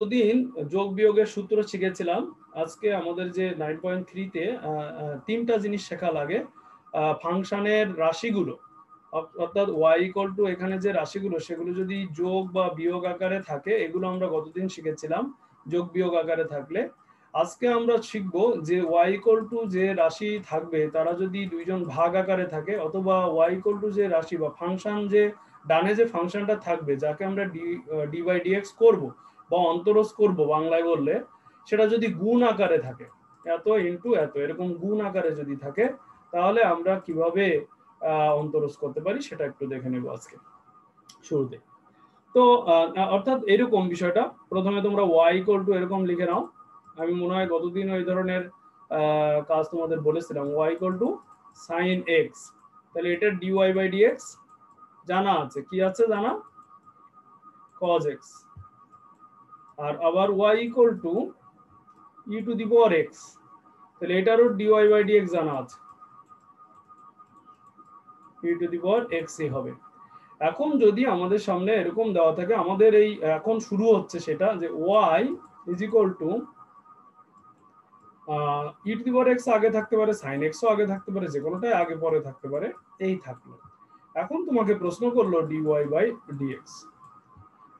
দিন যোগ বিয়োগের সূত্র শিখেছিলাম। আজকে আমাদের যে 9.3 তে তিনটা জিনিস শেখা লাগে। ফাংশনের রাশিগুলো, অর্থাৎ y ইকুয়াল টু এখানে যে রাশিগুলো সেগুলো যদি যোগ বা বিয়োগ আকারে থাকে, এগুলো আমরা গতদিন শিখেছিলাম যোগ বিয়োগ আকারে থাকলে। আজকে আমরা শিখব যে y ইকুয়াল টু যে রাশি থাকবে তারা যদি দুইজন ভাগ আকারে থাকে, অথবা y ইকুয়াল টু যে রাশি বা ফাংশন যে ডানে যে ফাংশনটা থাকবে যাকে আমরা ডি বাই ডিএক্স করবো বা অন্তরজ করব বাংলায় বললে, সেটা যদি গুণ আকারে থাকে, এত ইনটু এত এরকম গুণ আকারে যদি থাকে, তাহলে আমরা কিভাবে অন্তরজ করতে পারি সেটা একটু দেখে নেব আজকে শুরুতে। তো অর্থাৎ এরকম বিষয়টা, প্রথমে তোমরা y ইকুয়াল টু এরকম লিখে নাও। আমি মনে হয় গতদিন ওই ধরনের কাজ তোমাদের বলেছিলাম, y equal to sine x. তাহলে এটা dy বাই ডিএক্স জানা আছে, কি আছে জানা, cos x। আর আবার y equal two E to the power x, তাহলে এটারও dy বাই ডিএক্স জানা আছে, ই টু দি পাওয়ার এক্সই হবে। এখন যদি আমাদের সামনে এরকম দেওয়া থাকে, আমাদের এই এখন শুরু হচ্ছে সেটা যে y is equal two E to the power x আগে থাকতে পারে, সাইন এক্সও আগে থাকতে পারে, যে কোনোটাই আগে পরে থাকতে পারে, এই থাকলো। এখন তোমাকে প্রশ্ন করলো dy বাই ডিএক্স।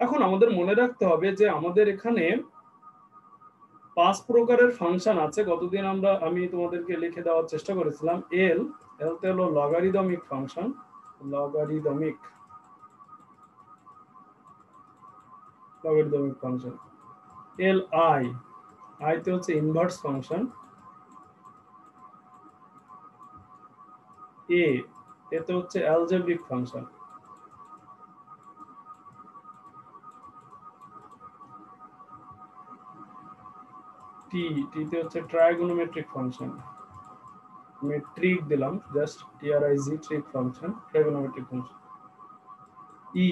এখন আমাদের মনে রাখতে হবে যে আমাদের এখানে 5 প্রকারের ফাংশন আছে। গতদিন আমি তোমাদেরকে লিখে দেওয়ার চেষ্টা করেছিলাম। এল তে হলো logarithmic function, logarithmic function. L I তে হচ্ছে ইনভার্স ফাংশন। এতে হচ্ছে অ্যালজেব্রিক ফাংশন। টি তে হচ্ছে ট্রাইগোনোমেট্রিক ফাংশন। মেট্রিক দিলাম just, T R I G trick function, trigonometric function. E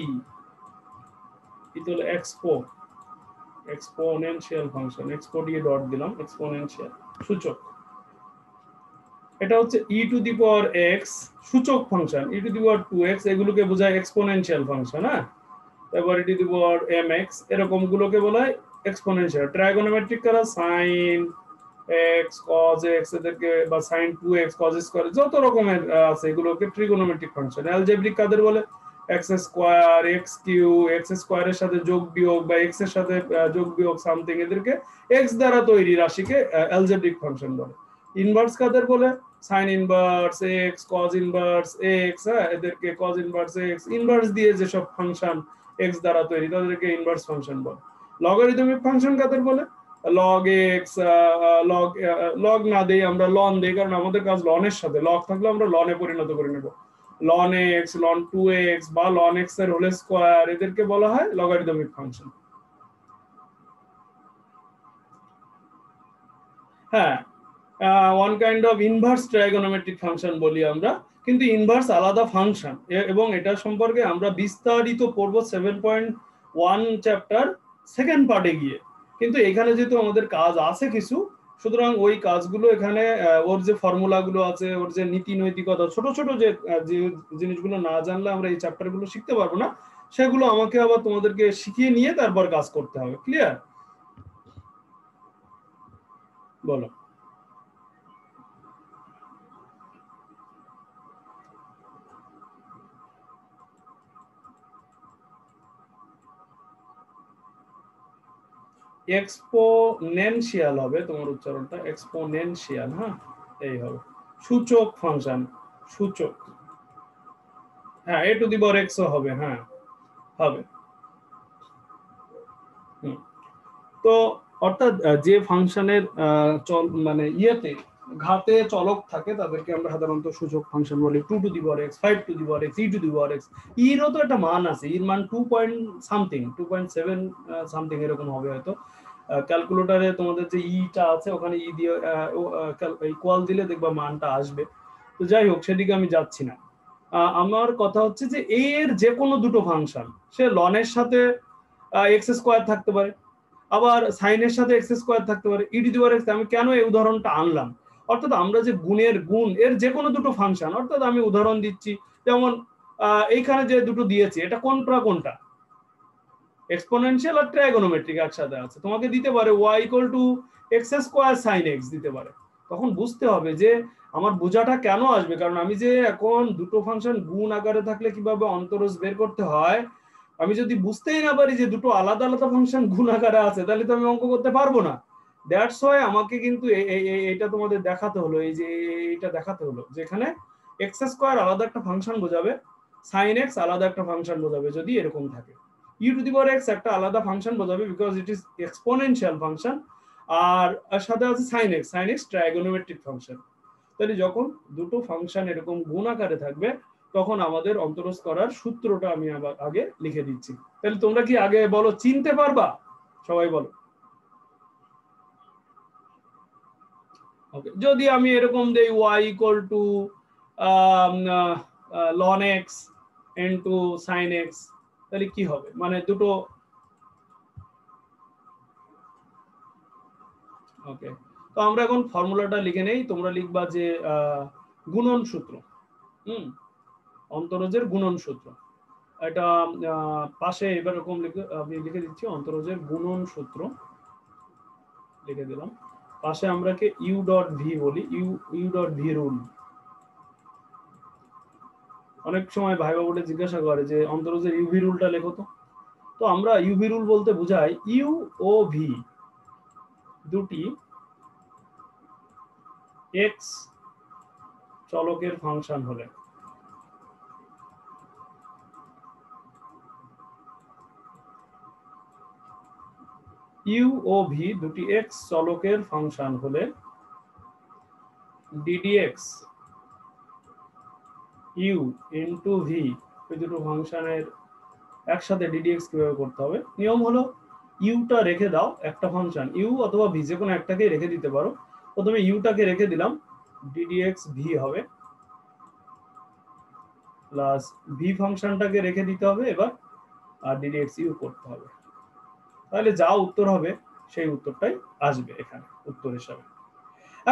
তে হলো এক্সপোনেনশিয়াল ফাংশন, এক্সপো দিয়ে ডট দিলাম, এক্সপোনেনশিয়াল সূচক। এটা হচ্ছে e to the power x সূচক function, e to the power 2x এগুলোকে বোঝায় এক্সপোনেনশিয়াল ফাংশন। হ্যাঁ, তারপর ই টু দি পাওয়ার mx এরকম গুলোকে বলা হয় এক্সপোনেনশিয়াল। ট্রাইগোনোমেট্রিক কারা সাইন x cos x এদেরকে, বা sin 2x cos স্কয়ার যত রকমের আছে এগুলোকে ট্রিগোনোমেট্রিক ফাংশন। অ্যালজেব্রিক কাদের বলে, x square, x cube, x স্কয়ারের সাথে যোগ বিয়োগ বা x এর সাথে যোগ বিয়োগ সামথিং, এদেরকে x দ্বারা তৈরি রাশিকে অ্যালজেব্রিক ফাংশন বলে। ইনভার্স কাদের বলে, sign inverse x, cos inverse x, এদেরকে cos ইনভার্স x, ইনভার্স দিয়ে যেসব ফাংশন x দ্বারা তৈরি তাদেরকে ইনভার্স ফাংশন বলে। লগারিদমিক ফাংশন কাদের বলে, log x, log না দেই আমরা লন দেই, কারণ আমাদের কাজ লনের সাথে, লগ থাকলে আমরা লনে পরিণত করে নেব। ln x, ln 2x বা ln x এর হোল স্কয়ার, এদেরকে বলা হয় লগারিদমিক ফাংশন। হ্যাঁ, one kind of inverse trigonometric function বলি আমরা, কিন্তু ইনভার্স আলাদা ফাংশন, এবং এটা সম্পর্কে আমরা বিস্তারিত পড়ব 7.1 চ্যাপ্টার সেকেন্ড পার্টে গিয়ে। কিন্তু এখানে যেহেতু আমাদের কাজ আছে কিছু, সুতরাং ওই কাজগুলো এখানে ওর যে ফর্মুলাগুলো আছে, ওর যে নীতি নৈতিকতা, ছোট ছোট যে জিনিসগুলো না জানলে আমরা এই চ্যাপ্টারগুলো শিখতে পারবো না, সেগুলো আমাকে আবার তোমাদেরকে শিখিয়ে নিয়ে তারপর কাজ করতে হবে। ক্লিয়ার? বলো। এক্সপোনেনশিয়াল হবে তোমার উচ্চারণটা, এক্সপোনেনশিয়াল। হ্যাঁ, এই হবে সূচক ফাংশন, সূচক। হ্যাঁ, এ টু দি পাওয়ার এক্স হবে, হ্যাঁ হবে। তো অর্থাৎ যে ফাংশনের মানে ইয়েতে ঘাতে চলক থাকে তাদেরকে আমরা সাধারণত সূচক ফাংশন বলি। 2 to the power x, 5 to the power x, e to the power x. ইরও তো একটা মান আছে, ইর মান 2 পয়েন্ট সামথিং, 2.7 সামথিং এরকম হবে হয়তো। ক্যালকুলেটরে তোমাদের যে ইটা আছে ওখানে ই দিয়ে ইকুয়াল দিলে দেখবা মানটা আসবে। তো যাই হোক, সেদিকে আমি যাচ্ছি না। আমার কথা হচ্ছে যে এর যে কোনো দুটো ফাংশন, সে লনের সাথে এক্স স্কোয়ার থাকতে পারে, আবার সাইনের সাথে এক্স স্কোয়ার থাকতে পারে, ই টু দি পাওয়ার এক্স। আমি কেন এই উদাহরণটা আনলাম, অর্থাৎ আমরা যে গুণের গুণ এর যে কোনো দুটো ফাংশন, অর্থাৎ আমি উদাহরণ দিচ্ছি, যেমন এইখানে যে দুটো দিয়েছি এটা কোনটা কোনটা, এক্সপোনেনশিয়াল আর ট্রাইগোনোমেট্রিক একসাথে আছে, তোমাকে দিতে পারে y = x square sin x দিতে পারে। তখন বুঝতে হবে যে আমার বোঝাটা কেন আসবে, কারণ আমি যে এখন দুটো ফাংশন গুণ আকারে থাকলে কিভাবে অন্তরজ বের করতে হয় আমি যদি বুঝতেই না পারি যে দুটো আলাদা আলাদা ফাংশন গুণ আকারে আছে, তাহলে তো আমি অঙ্ক করতে পারবো না। দ্যাটস ওয়াই আমাকে কিন্তু এইটা তোমাদের দেখাতে হলো, এই যে এইটা দেখাতে হলো যে এখানে এক্স স্কয়ার আলাদা একটা ফাংশন বোঝাবে, সাইন এক্স আলাদা একটা ফাংশন বোঝাবে যদি এরকম থাকে, u to the power x একটা আলাদা ফাংশন বোঝাবে because it is exponential function, আর সাথে আছে সাইন এক্স ট্রাইগোনোমেট্রিক ফাংশন। তাহলে যখন দুটো ফাংশন এরকম গুণ আকারে থাকবে তখন আমাদের অন্তরজ করার সূত্রটা আমি আবার আগে লিখে দিচ্ছি। তাহলে তোমরা কি আগে বলো চিনতে পারবা? সবাই বলো। ওকে, যদি আমি এরকম দেই y = ln x into sin x, তাহলে কি হবে? মানে দুটো, ওকে, তো আমরা এখন ফর্মুলাটা লিখে নেই। তোমরা লিখবা যে গুণন সূত্র, অন্তরজের গুণন সূত্র। এটা পাশে এবার এরকম আমি লিখে দিচ্ছি, অন্তরজের গুণন সূত্র লিখে দিলাম। পাশে আমরাকে ইউ ডট ভি বলি, ইউ ডট ভি রুল। অনেক সময় ভাই বাবুরা জিজ্ঞাসা করে যে অন্তরজের ইউভি রুলটা লেখো তো। তো আমরা ইউভি রুল বলতে বোঝাই ইউ ও ভি দুটি এক্স চলকের ফাংশন হলে, ইউ ও ভি দুটি এক্স চলকের ফাংশন হলে ddx ইউ ইনটু ভি, এই দুটো ফাংশনের একসাথে ddx কিভাবে করতে হবে? নিয়ম হলো ইউটা রেখে দাও, একটা ফাংশন ইউ অথবা ভি যে কোনো একটাকে রেখে দিতে পারো। প্রথমে ইউটাকে রেখে দিলাম, ddx ভি হবে, প্লাস ভি ফাংশনটাকে রেখে দিতে হবে এবার, আর ddx ইউ করতে হবে। তাহলে যা উত্তর হবে সেই উত্তরটাই আসবে এখানে উত্তর হিসাবে।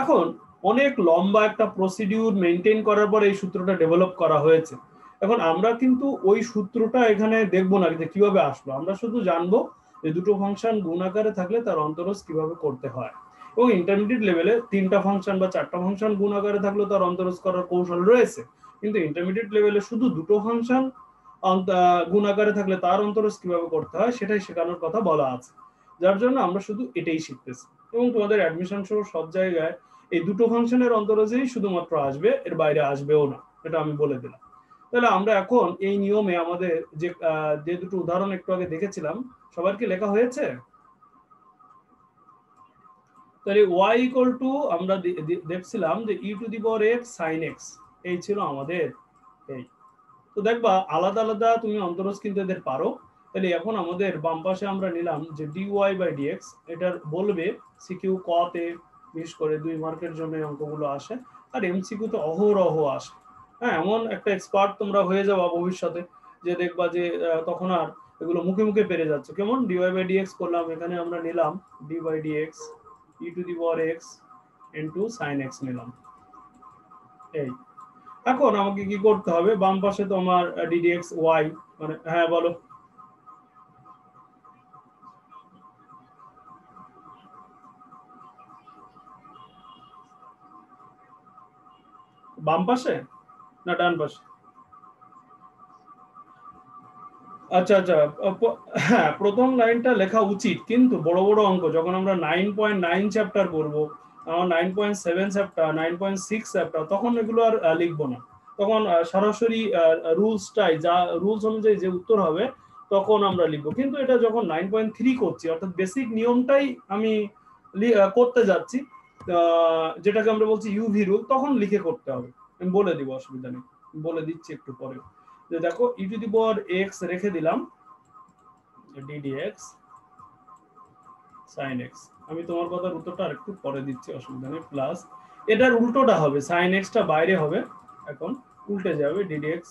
এখন অনেক লম্বা একটা প্রসিডিউর মেনটেন করার পর এই সূত্রটা ডেভেলপ করা হয়েছে। এখন আমরা কিন্তু ওই সূত্রটা এখানে দেখবো না যে কিভাবে আসলো, আমরা শুধু জানবো যে দুটো ফাংশন গুণ আকারে থাকলে তার অন্তরজ কিভাবে করতে হয়, এবং ইন্টারমিডিয়েট লেভেলে তিনটা ফাংশন বা চারটা ফাংশন গুণ আকারে থাকলেও তার অন্তরজ করার কৌশল রয়েছে, কিন্তু ইন্টারমিডিয়েট লেভেলে শুধু দুটো ফাংশন গুণ আকারে থাকলে তার অন্তরজ কিভাবে করতে হয় সেটাই শেখানোর কথা বলা আছে, যার জন্য আমরা শুধু এটাই শিখতেছি। এবং তোমাদের অ্যাডমিশন সহ সব জায়গায় এই দুটো ফাংশনের অন্তরজেই শুধুমাত্র আসবে, এর বাইরে আসবেও না, এটা আমি বলে দিলাম। তাহলে আমরা এখন এই নিয়মে আমাদের যে দুটো উদাহরণ একটু আগে দেখেছিলাম সবার কি লেখা হয়েছে? তাহলে y = আমরা দেখছিলাম যে e to the power x sin x, এই ছিল আমাদের এই। তো দেখবা আলাদা আলাদা তুমি অন্তরজ কিন্তু এদের পারো। তাহলে এখন আমাদের বাম পাশে আমরা নিলাম যে dy/dx, এটার বলবে সিকিউ ক তে বিশেষ করে 2 মার্কের জন্য অঙ্কগুলো আসে, আর এমসিকিউ তো অহরহ আসে। হ্যাঁ, এমন একটা এক্সপার্ট তোমরা হয়ে যাবা ভবিষ্যতে যে দেখবা যে তখন আর এগুলো মুখে মুখে পেরে যাচ্ছে। কেমন dy/dx করলাম, এখানে আমরা নিলাম d/dx e to the power x into sin x নিলাম। এই এখন আমাকে কি করতে হবে, বাম পাশে তো আমার ddx y, মানে হ্যাঁ বলো। বাম পাশে না ডান পাশে? আচ্ছা আচ্ছা, হ্যাঁ প্রথম লাইনটা লেখা উচিত, কিন্তু বড় বড় অঙ্ক যখন আমরা 9.9 চ্যাপ্টার করবো, 9.7 চ্যাপ্টার, 9.6 চ্যাপ্টার, তখন এগুলো আর লিখবো না। তখন সরাসরি রুলসটাই, যা রুলস অনুযায়ী যে উত্তর হবে তখন আমরা লিখবো। কিন্তু এটা যখন 9.3 করছি, অর্থাৎ বেসিক নিয়মটাই আমি করতে যাচ্ছি, যেটাকে আমরা বলছি ইউভি রুল, তখন লিখে করতে হবে। আমি বলে দিব, অসুবিধা নেই, বলে দিচ্ছি একটু পরে। যে দেখো e to the power x রেখে দিলাম, ddx sin x, আমি তোমার কথার উত্তরটা আরেকটু পরে দিচ্ছি, অসুবিধা নেই, প্লাস এটার উল্টোটা হবে, sin x টা বাইরে হবে, এখন উল্টে যাবে ddx।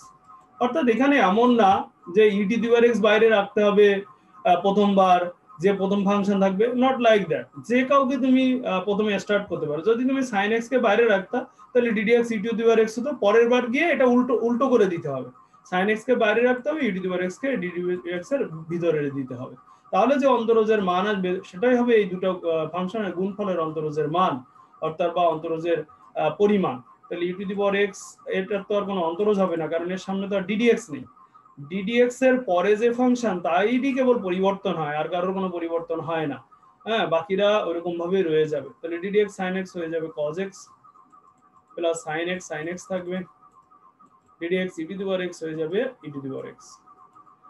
অর্থাৎ এখানে এমন না যে e to the power x বাইরে রাখতে হবে প্রথমবার, যে প্রথম ফাংশন থাকবে, নট লাইক দ্যাট। যে কাউকে তুমি প্রথমে স্টার্ট করতে পারো। যদি তুমি sin x কে বাইরে রাখতা তাহলে ddx e to the power x হতো, পরের বার গিয়ে এটা উল্টো উল্টো করে দিতে হবে। sin x কে বাইরে রাখতে হবে, e to the power x K d to the x এর ভিতরে দিতে হবে। তাহলে যে অন্তরজের মান আসবে সেটাই হবে এই দুটো ফাংশনের গুণফলের অন্তরজের মান, অর্থাৎ বা অন্তরজের পরিমাণ। তাহলে e to the power x এটার তো আর কোনো অন্তরজ হবে না, কারণ এর সামনে তো আর ddx নেই। ddx এর পরে যে ফাংশন তাইরই কেবল পরিবর্তন হয়, আর কারোর কোনো পরিবর্তন হয় না। হ্যাঁ, বাকিরা ওরকম ভাবে রয়ে যাবে। তাহলে ddx sin x হয়ে যাবে cos x plus sin x থাকবে, ddx e to the power x হয়ে যাবে e to the power x।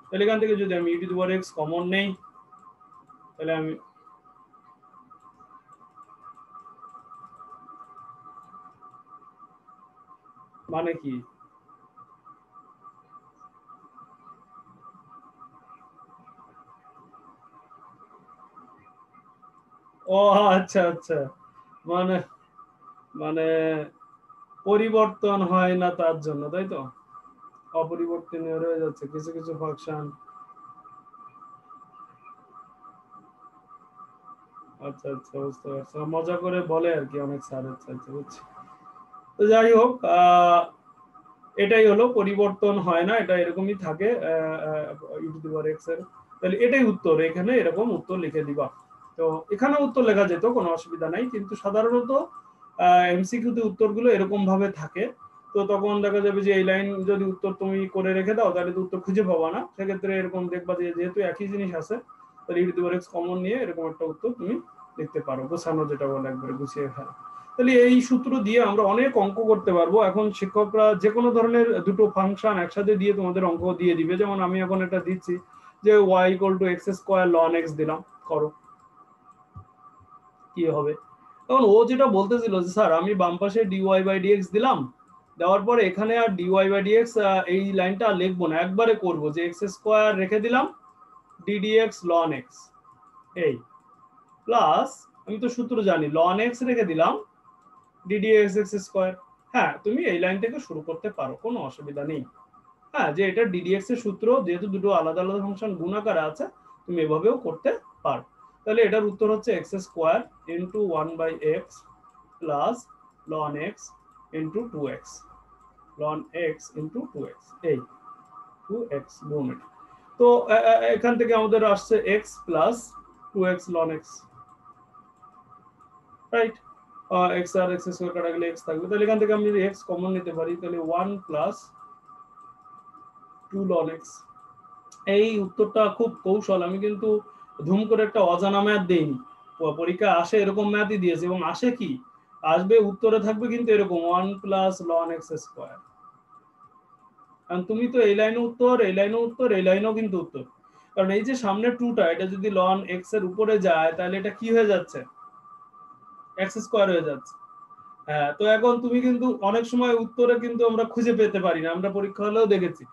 তাহলে এখান থেকে যদি আমি e to the power x common নেই, তাহলে আমি মানে কি, ও আচ্ছা আচ্ছা, মানে মানে পরিবর্তন হয় না তার জন্য, তাই তো, অপরিবর্তনীয় রয়ে যাচ্ছে কিছু কিছু ফাংশন। আচ্ছা আচ্ছা, বুঝতে পারছি, মজা করে বলে আর কি অনেক স্যার। আচ্ছা আচ্ছা, বুঝছি। তো যাই হোক, এটাই হলো পরিবর্তন হয় না, এটা এরকমই থাকে e to the power x এর। তাহলে এটাই উত্তর, এখানে এরকম উত্তর লিখে দিবা। তো এখানে উত্তর লেখা যেত, কোনো অসুবিধা নাই, কিন্তু সাধারণত এমসিকিউতে উত্তরগুলো এরকম ভাবে থাকে। তো তখন দেখা যাবে যে এই লাইন যদি উত্তর তুমি করে রেখে দাও তাহলে তো উত্তর খুঁজে পাবা না, সেক্ষেত্রে এরকম দেখবা যে যেহেতু একই জিনিস আছে তাহলে e to the power x common নিয়ে এরকম একটা উত্তর তুমি লিখতে পারো, গোছানো যেটা বলে একবারে গুছিয়ে ফেলা। তাহলে এই সূত্র দিয়ে আমরা অনেক অঙ্ক করতে পারবো। এখন শিক্ষকরা যে কোনো ধরনের দুটো ফাংশন একসাথে দিয়ে তোমাদের অঙ্ক দিয়ে দিবে, যেমন আমি এখন এটা দিচ্ছি যে y equal two x square loan x দিলাম, করো কি হবে। তখন ও যেটা বলতেছিল যে স্যার আমি বাম পাশে ডিওয়াই বাই ডিএক্স দিলাম, দেওয়ার পরে এখানে আর ডিওয়াই বাই ডিএক্স এই লাইনটা আর লিখবো না, একবারে করবো যে এক্স স্কোয়ার রেখে দিলাম ডিডিএক্স লন এক্স, এই প্লাস আমি তো সূত্র জানি লন এক্স রেখে দিলাম ডিডিএক্স এক্স স্কোয়ার। হ্যাঁ, তুমি এই লাইন থেকে শুরু করতে পারো, কোনো অসুবিধা নেই। হ্যাঁ, যে এটা ডিডিএক্স এর সূত্র, যেহেতু দুটো আলাদা আলাদা ফাংশন গুণাকারে আছে, তুমি এভাবেও করতে পারো। তাহলে এটার উত্তর হচ্ছে x square into 1/x plus ln x into 2x, ln x into 2x, এই 2x গুণ এটা। তো এখান থেকে আমাদের আসছে x plus 2x ln x, right. x আর x স্কয়ার কাটা গেলে x থাকবে, তাহলে এখান থেকে আমি যদি x কমন নিতে পারি তাহলে 1 প্লাস 2 ln x। এই উত্তরটা খুব কৌশল, আমি কিন্তু ধুম করে একটা অজানা ম্যাথ দেইনি, পরীক্ষা আসে এরকম ম্যাথই দিয়েছে, এবং আসে কি আসবে উত্তরে থাকবে কিন্তু এরকম 1 প্লাস লন x স্কয়ার। কারণ তুমি তো এই লাইনে উত্তর, এই লাইনে উত্তর, এই লাইনেও কিন্তু উত্তর, কারণ এই যে সামনে 2টা এটা যদি লন x এর উপরে যায় তাহলে এটা কি হয়ে যাচ্ছে, x স্কয়ার হয়ে যাচ্ছে। হ্যাঁ, তো এখন তুমি কিন্তু অনেক সময় উত্তরে কিন্তু আমরা খুঁজে পেতে পারি না, আমরা পরীক্ষা হলেও দেখেছি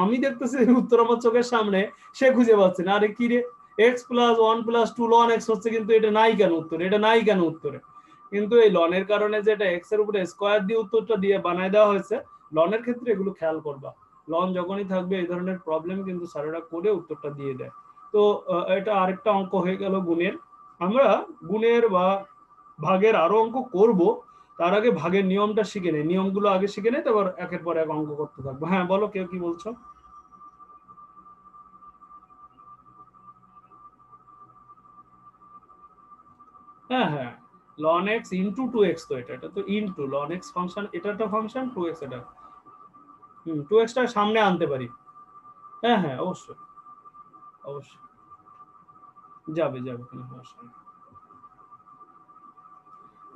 আমি দেখতেছি উত্তর আমার চোখের সামনে, সে খুঁজে পাচ্ছে না, আরে কি রে x plus 1 plus 2 ln x হচ্ছে, কিন্তু এটা নাই কেন উত্তরে, এটা নাই কেন উত্তরে। কিন্তু এই লনের কারণে যেটা x এর উপরে স্কয়ার দিয়ে উত্তরটা দিয়ে বানায় দেওয়া হয়েছে, লনের ক্ষেত্রে এগুলো খেয়াল করবা, লন যখনই থাকবে এই ধরনের প্রবলেম কিন্তু স্যারেরা করে উত্তরটা দিয়ে দেয়। তো এটা আরেকটা অঙ্ক হয়ে গেল গুণের। আমরা গুণের বা ভাগের আরো অঙ্ক করব, তার আগে ভাগের নিয়মটা শিখে নেই, নিয়মগুলো আগে শিখে নেই, তারপর একের পর এক অঙ্ক করতে থাকবো। হ্যাঁ বলো, কেউ কি বলছো? হ্যাঁ হ্যাঁ, ln x ইন্টু 2x, তো এটা তো ইন্টু ln x ফাংশন, এটা একটা ফাংশন, 2x এটা, 2x টা সামনে আনতে পারি। হ্যাঁ হ্যাঁ, অবশ্যই অবশ্যই, যাবে যাবে, কোনো সমস্যা নেই।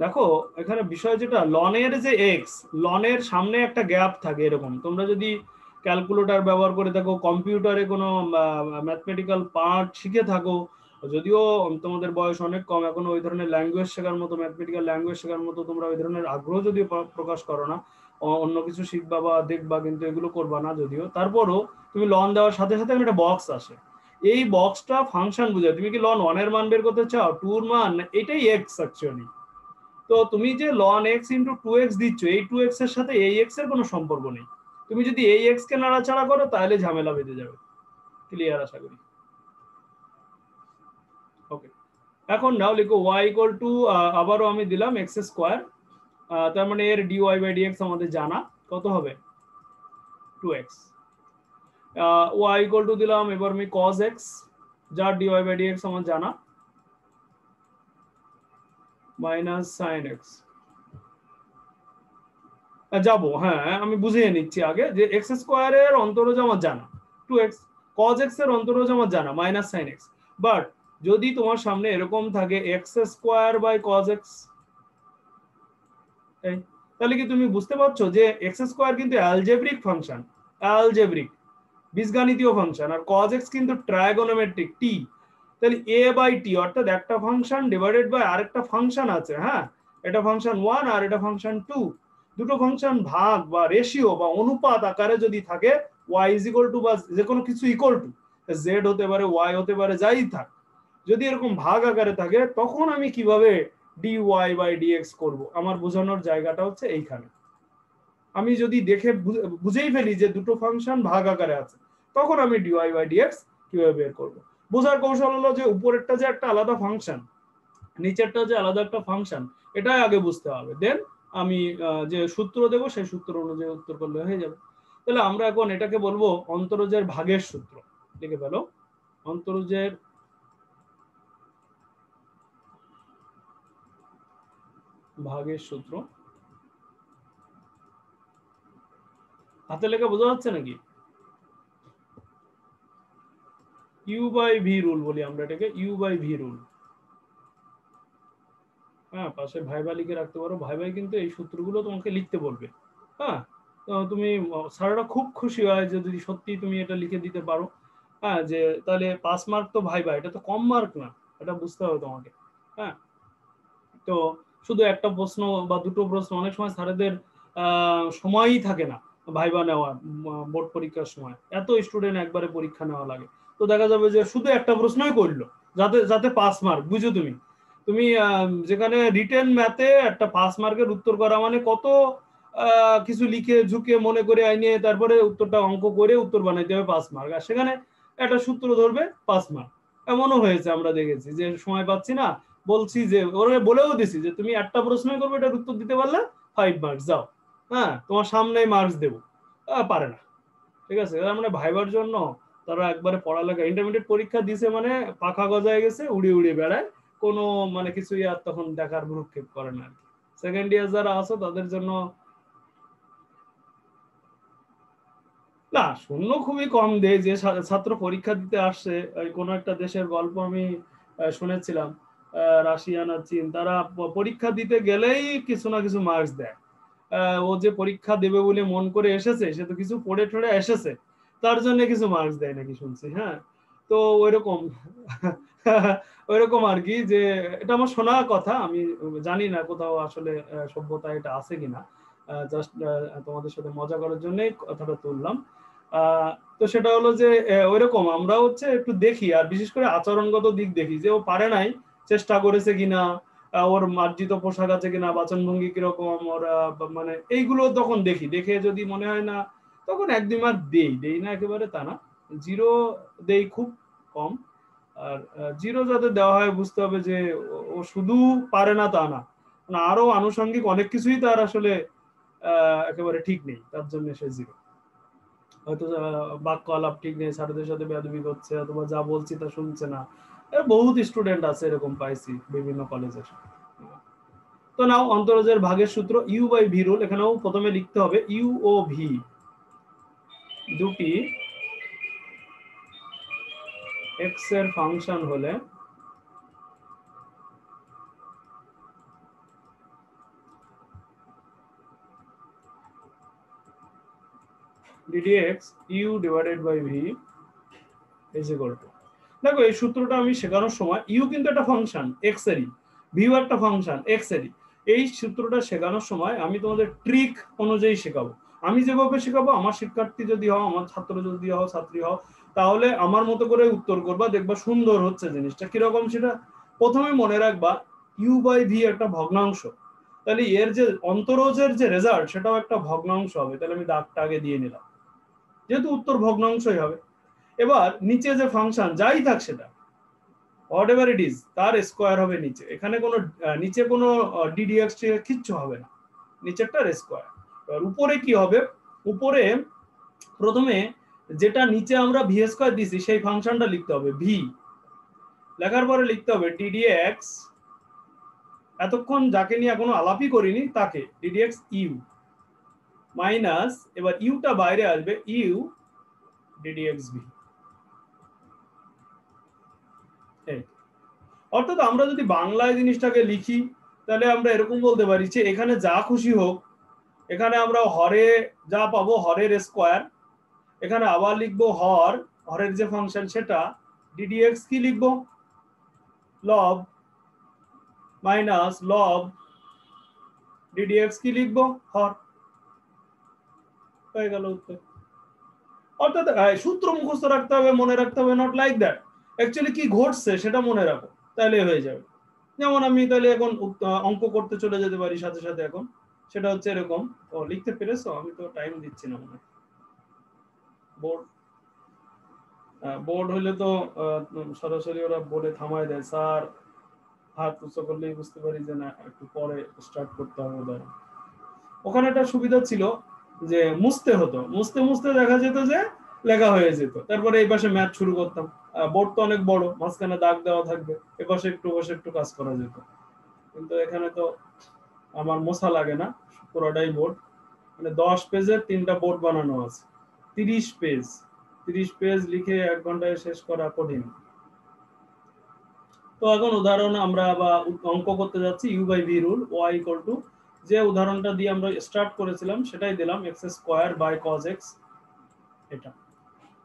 দেখো এখানে বিষয় যেটা লনের যে এক্স, লনের সামনে একটা গ্যাপ থাকে এরকম, তোমরা যদি ক্যালকুলেটর ব্যবহার করে থাকো, কম্পিউটারে কোনো ম্যাথমেটিক্যাল পার্ট শিখে থাকো, যদিও তোমাদের বয়স অনেক কম এখন, ওই ধরনের ল্যাঙ্গুয়েজ শেখার মতো, ম্যাথমেটিক্যাল ল্যাঙ্গুয়েজ শেখার মতো তোমরা ওই ধরনের আগ্রহ যদিও প্রকাশ করো না, অন্য কিছু শিখবা বা দেখবা, কিন্তু এগুলো করবা না যদিও, তারপরও তুমি লন দেওয়ার সাথে সাথে একটা বক্স আসে, এই বক্সটা ফাংশন বুঝায়। তুমি কি লন 1 এর মান বের করতে চাও, 2 এর মান, এটাই এক্স অ্যাকচুয়ালি। তো তুমি যে ln x ইন্টু 2x দিচ্ছ, এই 2x এর সাথে এই x এর কোনো সম্পর্ক নেই, তুমি যদি এই x কে নাড়াচাড়া করো তাহলে ঝামেলা বেঁধে যাবে। ক্লিয়ার আশা করি। ওকে, এখন নাও লিখো y ইকুয়াল টু, আবারও আমি দিলাম x স্কয়ার, তার মানে এর dy বাই dx আমাদের জানা, কত হবে 2x। ওয়াই ইকুয়াল টু দিলাম এবার আমি কজ এক্স, যার ডিওয়াই বাই ডিএক্স আমার জানা, মাইনাস সাইন এক্স। যাবো, হ্যাঁ আমি বুঝিয়ে নিচ্ছি আগে যে এক্স স্কোয়ারের অন্তরজ আমার জানা 2x, কজ এক্স এর অন্তরজ আমার জানা মাইনাস সাইন এক্স। বাট যদি তোমার সামনে এরকম থাকে x square by cos x, তাহলে কি তুমি বুঝতে পারছো যে এক্স স্কোয়ার কিন্তু অ্যালজেব্রিক ফাংশন, অ্যালজেব্রিক বীজগাণিতীয় ফাংশন, আর কজ এক্স কিন্তু ট্রাইগোনোমেট্রিক টি। তাহলে এ বাই টি অর্থাৎ একটা ফাংশন ডিভাইডেড বাই আরেকটা ফাংশন আছে, হ্যাঁ এটা ফাংশন 1 আর এটা ফাংশন 2, দুটো ফাংশন ভাগ বা রেশিও বা অনুপাত আকারে যদি থাকে y ইজ ইকুয়াল টু বা যে কোনো কিছু ইকুয়াল টু z হতে পারে y হতে পারে যাই থাক, যদি এরকম ভাগ আকারে থাকে তখন আমি কিভাবে dy বাই dx করব, আমার বোঝানোর জায়গাটা হচ্ছে এইখানে। আমি যদি দেখে বুঝেই ফেলি যে দুটো ফাংশন ভাগ আকারে আছে, তখন আমি dy বাই dx কিভাবে বের করব। বোঝার কৌশল হলো যে উপরেরটা যে একটা আলাদা ফাংশন, নিচেরটা যে আলাদা একটা ফাংশন, এটাই আগে বুঝতে হবে, দেন আমি যে সূত্র দেব সেই সূত্র অনুযায়ী উত্তর করলে হয়ে যাবে। তাহলে আমরা এখন এটাকে বলবো অন্তরজের ভাগের সূত্র। লিখে ফেলো, অন্তরজের ভাগের সূত্র। হাতে লেখা বোঝা যাচ্ছে নাকি? ইউ বাই ভি রুল বলি আমরা এটাকে, ইউ বাই ভি রুল। হ্যাঁ পাশে ভাইবা লিখে রাখতে পারো, ভাইবাই কিন্তু এই সূত্রগুলো তোমাকে লিখতে বলবে। হ্যাঁ তুমি স্যাররা খুব খুশি হয় যে যদি সত্যি তুমি এটা লিখে দিতে পারো। হ্যাঁ যে তাহলে 5 মার্ক তো ভাইবা, এটা তো কম মার্ক না, এটা বুঝতে হবে তোমাকে। হ্যাঁ তো শুধু একটা প্রশ্ন বা দুটো প্রশ্ন, অনেক সময় স্যারেদের সময়ই থাকে না ভাইবা নেওয়ার, বোর্ড পরীক্ষার সময় এত স্টুডেন্ট একবারে পরীক্ষা নেওয়া লাগে, তো দেখা যাবে যে শুধু একটা প্রশ্নই করলো যাতে যাতে 5 মার্ক। বুঝো তুমি তুমি যেখানে রিটেন ম্যাথে একটা 5 মার্কের উত্তর করা মানে কত কিছু লিখে ঝুঁকে মনে করে আইনে তারপরে উত্তরটা অঙ্ক করে উত্তর বানাইতে হবে 5 মার্ক, আর সেখানে একটা সূত্র ধরবে 5 মার্ক। এমনও হয়েছে আমরা দেখেছি যে সময় পাচ্ছি না, বলছি যে ওরা বলেও দিছি যে তুমি একটা প্রশ্নই করবে, এটার উত্তর দিতে পারলে 5 মার্কস যাও, হ্যাঁ তোমার সামনেই মার্কস দেবো। পারে না, ঠিক আছে। তার মানে ভাইবার জন্য তারা একবারে পড়ালেখা, ইন্টারমিডিয়েট পরীক্ষা দিছে মানে পাখা গজায় গেছে, উড়ে উড়ে বেড়ায়, কোনো মানে কিছুই আর তখন দেখার ভ্রুক্ষেপ করে না আর কি। সেকেন্ড ইয়ার যারা আছে তাদের জন্য না, শূন্য খুবই কম দেয়। যে ছাত্র পরীক্ষা দিতে আসছে, কোনো একটা দেশের গল্প আমি শুনেছিলাম, রাশিয়া না চীন, তারা পরীক্ষা দিতে গেলেই কিছু না কিছু মার্কস দেয়। ও যে পরীক্ষা দেবে বলে মন করে এসেছে, সে তো কিছু পড়ে ঠড়ে এসেছে, তার জন্য কিছু মার্কস দেয় নাকি শুনছি। হ্যাঁ তো ওইরকম ওইরকম আর কি, যে এটা আমার শোনা কথা, আমি জানি না কোথাও আসলে সভ্যতা এটা আছে কিনা, জাস্ট তোমাদের সাথে মজা করার জন্যই কথাটা তুললাম। তো সেটা হলো যে ওইরকম আমরা হচ্ছে একটু দেখি, আর বিশেষ করে আচরণগত দিক দেখি যে ও পারে নাই, চেষ্টা করেছে কিনা, ওর মার্জিত পোশাক আছে কিনা, বাচনভঙ্গি কিরকম, ওর মানে এইগুলো তখন দেখি, দেখে যদি মনে হয় না তখন 1-2 মার্ক দেই না একেবারে তা না, জিরো দেই খুব কম। আর জিরো যাতে দেওয়া হয় বুঝতে হবে যে ও শুধু পারে না তা না, মানে আরো আনুষঙ্গিক অনেক কিছুই তার আসলে একেবারে ঠিক নেই, তার জন্য সে জিরো। হয়তো বাক্য আলাপ ঠিক নেই, স্যারদের সাথে বেয়াদবি করছে, অথবা যা বলছি তা শুনছে না, বহুত স্টুডেন্ট আছে এরকম, পাইছি বিভিন্ন কলেজের। তো নাও অন্তরজের ভাগের সূত্র ইউ বাই ভি রুল, এখানেও প্রথমে লিখতে হবে ইউ ও ভি দুটি এক্স এর ফাংশন হলে ddx u divided by v is equal to, দেখো এই সূত্রটা আমি শেখানোর সময় ইউ কিন্তু একটা ফাংশন এক্স এরই, ভিউ একটা ফাংশন এক্স এরই, এই সূত্রটা শেখানোর সময় আমি তোমাদের ট্রিক অনুযায়ী শেখাবো। আমি যেভাবে শেখাবো, আমার শিক্ষার্থী যদি হও, আমার ছাত্র যদি হও, ছাত্রী হও, তাহলে আমার মতো করে উত্তর করবা, দেখবা সুন্দর হচ্ছে জিনিসটা। কিরকম সেটা প্রথমে মনে রাখবা, ইউ বাই ভি একটা ভগ্নাংশ, তাহলে এর যে অন্তরজের যে রেজাল্ট সেটাও একটা ভগ্নাংশ হবে, তাহলে আমি দাগটা আগে দিয়ে নিলাম, যেহেতু উত্তর ভগ্নাংশই হবে। এবার নিচে যে ফাংশন যাই থাক সেটা হোয়াট এভার ইট ইজ, তার স্কোয়ার হবে নিচে, এখানে কোনো নিচে কোনো ডিডিএক্স কিচ্ছু হবে না, নিচেরটার স্কোয়ার। এবার উপরে কি হবে, উপরে প্রথমে যেটা নিচে আমরা ভি স্কয়ার দিছি সেই ফাংশনটা লিখতে হবে, ভি লেখার পরে লিখতে হবে ডিডিএক্স, এতক্ষণ যাকে নিয়ে এখনো আলাপই করিনি তাকে, ডিডিএক্স ইউ মাইনাস, এবার ইউটা বাইরে আসবে, ইউ ডিডিএক্স ভি। অর্থাৎ আমরা যদি বাংলায় জিনিসটাকে লিখি তাহলে আমরা এরকম বলতে পারি যে এখানে যা খুশি হোক, এখানে আমরা হরে যা পাবো হরের স্কোয়ার, এখানে আবার লিখবো হরের যে ফাংশন সেটা, ডিডিএক্স কি লিখবো, লব মাইনাস লব ডিডিএক্স কি লিখবো, হর। হয়ে গেল উত্তর। অর্থাৎ সূত্র মুখস্থ রাখতে হবে, মনে রাখতে হবে, নট লাইক দ্যাট, অ্যাকচুয়ালি কি ঘটছে সেটা মনে রাখো, তাহলে হয়ে যাবে। যেমন আমি তাহলে এখন অঙ্ক করতে চলে যেতে পারি সাথে সাথে, এখন সেটা হচ্ছে এরকম। ও লিখতে পেরেছো? আমি তো টাইম দিচ্ছি না মনে। বোর্ড হইলে তো সরাসরি ওরা বোর্ডে থামায় দেয়, স্যার হাত উঁচু করলেই বুঝতে পারি যে না একটু পরে স্টার্ট করতে হবে ওদের। ওখানে একটা সুবিধা ছিল যে মুছতে হতো, মুছতে মুছতে দেখা যেত যে লেখা হয়ে যেত, তারপরে এই পাশে ম্যাথ শুরু করতাম। বোর্ড তো অনেক বড়, মাঝখানে দাগ দেওয়া থাকবে, এ পাশে একটু বসে একটু কাজ করা যেত। কিন্তু এখানে তো আমার মোছা লাগে না, পুরোটাই বোর্ড, মানে 10 পেজের 3টা বোর্ড বানানো আছে, 30 পেজ, 30 পেজ লিখে 1 ঘন্টায় শেষ করা কঠিন। তো এখন উদাহরণ আমরা বা অঙ্ক করতে যাচ্ছি, u by v rule, y equal to, যে উদাহরণটা দিয়ে আমরা স্টার্ট করেছিলাম সেটাই দিলাম, x square by cos x. এটা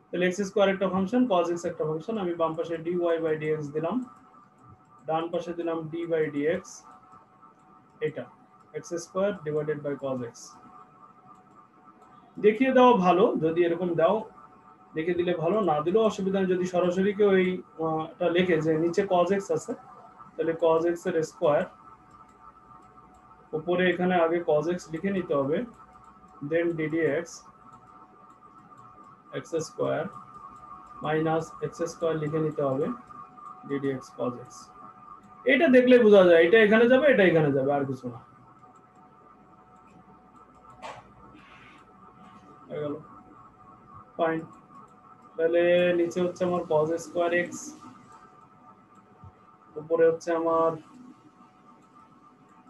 তাহলে এক্স স্কোয়ার একটা ফাংশন, কজ এক্স একটা ফাংশন, আমি বাম পাশে d y by d x দিলাম, ডান পাশে দিলাম ডি বাই ডি এক্স, এটা x square divided by cos x. দেখিয়ে দেওয়া ভালো, যদি এরকম দাও লিখে দিলে ভালো, না দিলেও অসুবিধা নেই। যদি সরাসরি কেউ এইটা লিখে যে নিচে cos x আছে, তাহলে cos x এর স্কয়ার, উপরে এখানে আগে cos x লিখে নিতে হবে, দেন ddx x square minus x square লিখে নিতে হবে, ddx cos x। এটা দেখলে বোঝা যায় এটা এখানে যাবে, এটা এখানে যাবে, আর কিছু না। হয়ে গেল, ফাইন। তাহলে নিচে হচ্ছে আমার cos স্কয়ার x, উপরে হচ্ছে আমার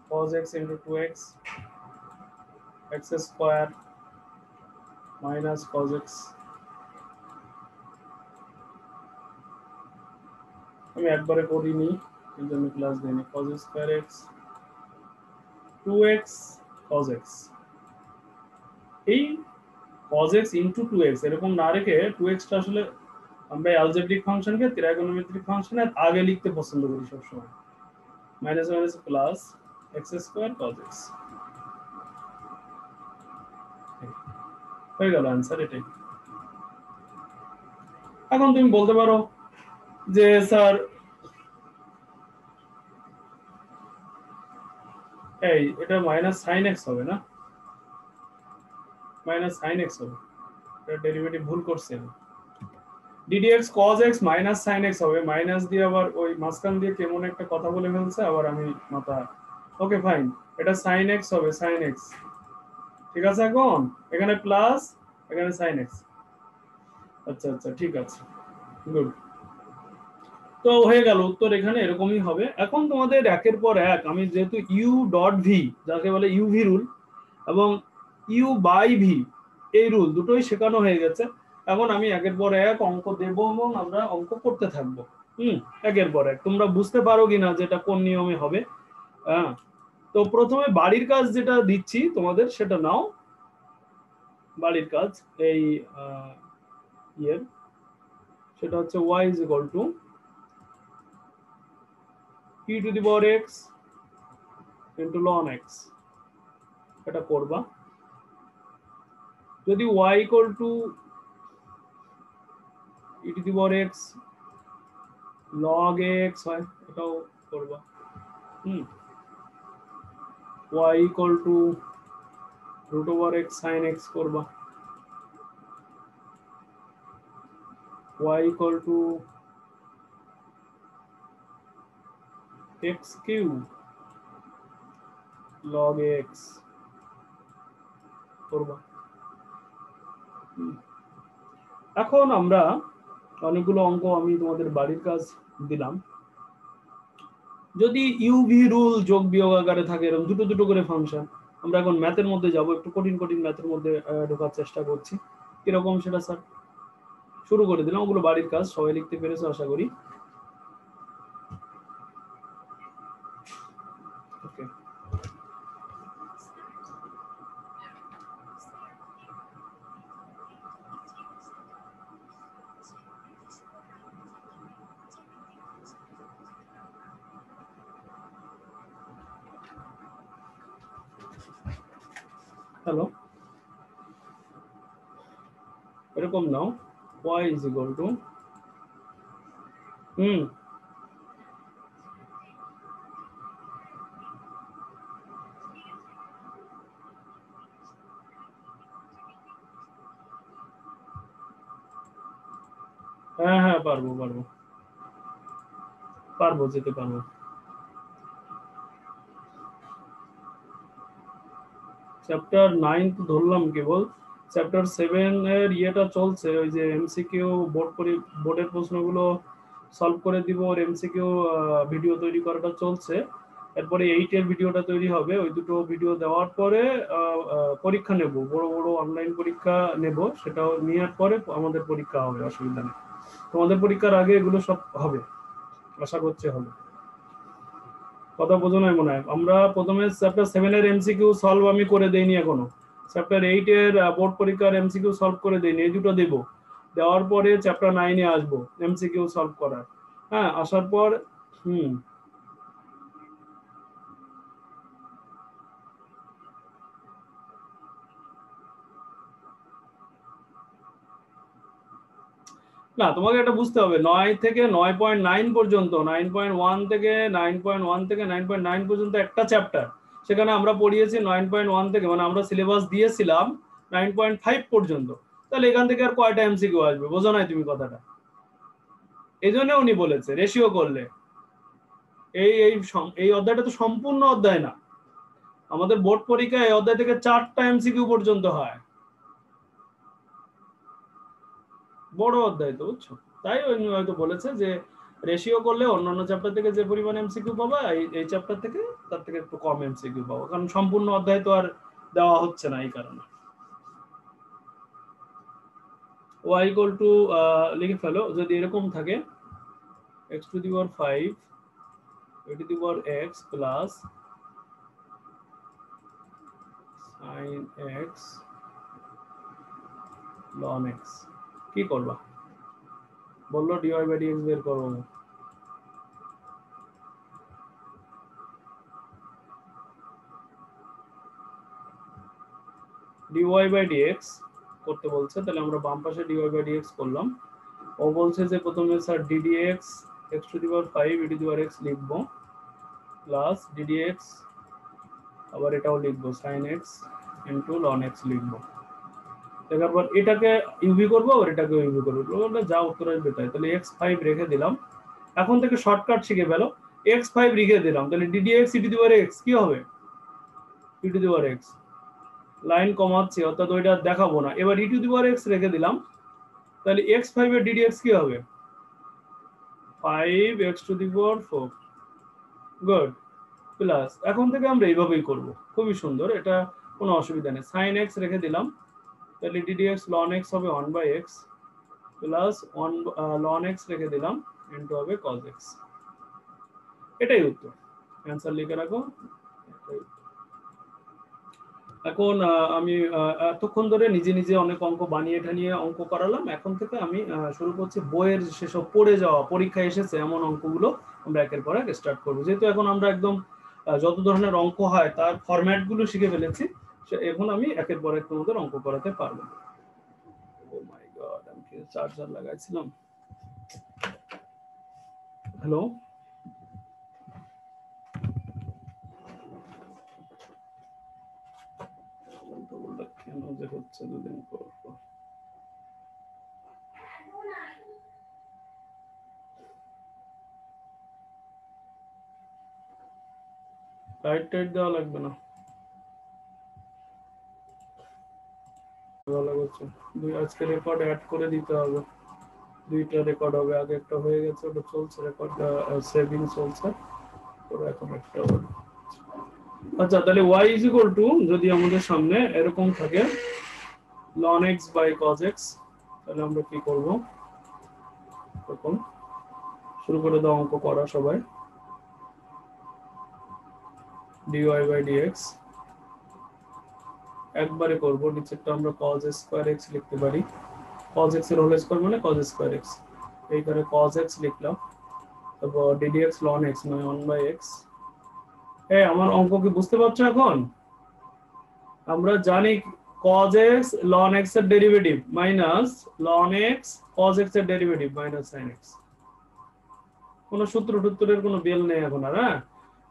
cos x into 2x x square minus cos x। আমি একবারে করিনি, এই জন্য ক্লাস দিইনি। cos square x 2x cos x, এই cos x into 2x এরকম না রেখে 2x টা আসলে আমরা অ্যালজেব্রিক ফাংশনকে ত্রিকোণমিতিক ফাংশনের আগে লিখতে পছন্দ করি সবসময়, minus minus plus x square cos x। হয়ে গেল অ্যান্সার এটাই। এখন তুমি বলতে পারো যে স্যার এই এটা মাইনাস সাইন এক্স হবে না, মাইনাস সাইন এক্স হবে, এটা ডেরিভেটিভ ভুল করছেন, ddx cos x minus sin x হবে, মাইনাস দিয়ে আবার ওই মাঝখান দিয়ে কেমন একটা কথা বলে ফেলছে, আবার আমি মাথা, ওকে ফাইন, এটা sin x হবে, sin x, ঠিক আছে। এখন এখানে প্লাস, এখানে sin x, আচ্ছা আচ্ছা ঠিক আছে, গুড। তো হয়ে গেল উত্তর, এখানে এরকমই হবে। এখন তোমাদের একের পর এক আমি যেহেতু ইউ ডট ভি, যাকে বলে ইউভি রুল, এবং ইউ বাই ভি, এই রুল দুটোই শেখানো হয়ে গেছে। এখন আমি একের পর এক অঙ্ক দেব এবং আমরা অঙ্ক করতে থাকবো। একের পর এক তোমরা বুঝতে পারো কিনা যেটা কোন নিয়মে হবে। হ্যাঁ, তো প্রথমে বাড়ির কাজ যেটা দিচ্ছি তোমাদের সেটা নাও। বাড়ির কাজ এই ইয়ের, সেটা হচ্ছে y is equal to e to the power x into ln x, এটা করবা। যদি y equal to e to the power x log x হয়, এটাও করবা। y equal to root over x sin x করবা, y equal to x cube log x করবা। এখন আমরা অনেকগুলো অঙ্ক আমি তোমাদের বাড়ির কাজ দিলাম। যদি ইউভি রুল যোগ বিয়োগ আকারে থাকে এরকম দুটো দুটো করে ফাংশন, আমরা এখন ম্যাথের মধ্যে যাব, একটু কঠিন কঠিন ম্যাথের মধ্যে ঢোকার চেষ্টা করছি। কিরকম সেটা স্যার শুরু করে দিলাম। ওগুলো বাড়ির কাজ, সবাই লিখতে পেরেছো আশা করি। ওকে, হ্যালো, এরকম নাও y ইজ ইকুয়াল টু হুম হ্যাঁ হ্যাঁ পারবো পারবো পারবো, যেতে পারবো। চ্যাপ্টার 9 তো ধরলাম কেবল, চ্যাপ্টার 7 এর ইয়েটা চলছে, ওই যে এমসিকিউ বোর্ডের প্রশ্নগুলো সলভ করে দিব, ওর এমসিকিউ ভিডিও তৈরি করাটা চলছে। এরপরে 8 এর ভিডিওটা তৈরি হবে, ওই দুটো ভিডিও দেওয়ার পরে পরীক্ষা নেব, বড় বড় অনলাইন পরীক্ষা নেব, সেটাও নেওয়ার পরে আমাদের পরীক্ষা হবে, অসুবিধা নেই। তোমাদের পরীক্ষার আগে এগুলো সব হবে, আশা করছি হবে। কথা বোঝো নাই মনে হয়। আমরা প্রথমে চ্যাপ্টার 7 এর এমসিকিউ সলভ আমি করে দেইনি এখনো, চ্যাপ্টার 8 এর বোর্ড পরীক্ষার এমসিকিউ সলভ করে দেইনি, এই দুটো দেব, দেওয়ার পরে চ্যাপ্টার 9 এ আসবো এমসিকিউ সলভ করার। হ্যাঁ, আসার পর হুম না, তোমাকে এটা বুঝতে হবে, 9 থেকে 9.9 পর্যন্ত, 9.1 থেকে 9.1 থেকে 9.9 পর্যন্ত একটা চ্যাপ্টার, সেখানে আমরা পড়িয়েছি 9.1 থেকে, মানে আমরা সিলেবাস দিয়েছিলাম 9.5 পর্যন্ত। তাহলে এখান থেকে আর কয়টা এমসিকিউ আসবে, বোঝো নাই তুমি কথাটা? এই জন্য উনি বলেছে রেশিও করলে। এই এই এই অধ্যায়টা তো সম্পূর্ণ অধ্যায় না, আমাদের বোর্ড পরীক্ষায় এই অধ্যায় থেকে 4টা এমসিকিউ পর্যন্ত হয়, বড় অধ্যায় তো, বুঝছো? তাই উনি হয়তো বলেছে যে রেশিও করলে অন্যান্য চ্যাপ্টার থেকে যে পরিমাণ এমসিকিউ পাবা, এই চ্যাপ্টার থেকে তার থেকে একটু কম এমসিকিউ পাবো, কারণ সম্পূর্ণ অধ্যায় তো আর দেওয়া হচ্ছে না এই কারণে। y ইকুয়াল টু লিখে ফেলো, যদি এরকম থাকে x two the power 5 a two the power x plus sin x ln x, কি করবা? বললো dy বাই dx বের করো। dy বাই dx করতে বলছে, তাহলে আমরা বাম পাশে dy বাই dx করলাম। ও বলছে যে প্রথমে sir ddx x two the power 5 e to the power x লিখবো, প্লাস ddx আবার এটাও লিখবো sin x into ln x লিখবো। লেখার পর এটাকে ইউভি করবো, আর এটাকে ইউভি করবো, যা উত্তর আসবে তাই। তাহলে x5 রেখে দিলাম। এখন থেকে শর্টকাট শিখে ফেলো, x5 রেখে দিলাম, তাহলে ddx e to the power x কি হবে? e to the power x, line কমাচ্ছি অর্থাৎ ওইটা দেখাবো না। এবার e to the power x রেখে দিলাম, তাহলে x5 এর ddx কি হবে? 5x two the power 4, good, plus এখন থেকে আমরা এইভাবেই করব, খুবই সুন্দর, এটা কোনো অসুবিধা নেই। sin x রেখে দিলাম, তাহলে ddx ln x হবে 1/x প্লাস 1 ln x রেখে দিলাম ইনটু হবে cos x। এটাই উত্তর, অ্যান্সার লিখে রাখো। এখন আমি এতক্ষণ ধরে নিজে নিজে অনেক অঙ্ক বানিয়ে ঠানিয়ে অঙ্ক করালাম, এখন থেকে আমি শুরু করছি বইয়ের সেসব পড়ে যাওয়া, পরীক্ষায় এসেছে এমন অঙ্কগুলো আমরা একের পর এক স্টার্ট করবো। যেহেতু এখন আমরা একদম যত ধরনের অঙ্ক হয় তার ফরম্যাট গুলো শিখে ফেলেছি, এখন আমি একের পর এক তোমাদের অঙ্ক করাতে পারবো। ও মাই গড, আমি কি চার্জার লাগাইছিলাম? হ্যালো, কেন যে হচ্ছে দুদিন পর পর? লাইট টাইট দেওয়া লাগবে না। ভালো করছো। আজকে রেকর্ড অ্যাড করে দিতে হবে, দুইটা রেকর্ড হবে, আগে একটা হয়ে গেছে ওটা চলছে, রেকর্ডটা সেভিং চলছে, পরে এখন একটা হবে। আচ্ছা তাহলে y ইজ ইকুয়াল টু যদি আমাদের সামনে এরকম থাকে ln x by cos x, তাহলে আমরা কি করব, তখন শুরু করে দাও অঙ্ক করা সবাই। dy বাই dx একবারে করব, নিচেরটা আমরা cos স্কয়ার x লিখতে পারি, cos x এর হোল স্কয়ার মানে cos স্কয়ার x, এইখানে cos x লিখলাম, তারপর ddx ln x মানে 1 বাই x। আমার অঙ্ক কি বুঝতে পারছো এখন? আমরা জানি cos x ln x এর derivative minus ln x cos x এর ডেরিভেটিভ মাইনাস sin x। কোনো সূত্রের কোনো বেল নেই এখন আর। হ্যাঁ,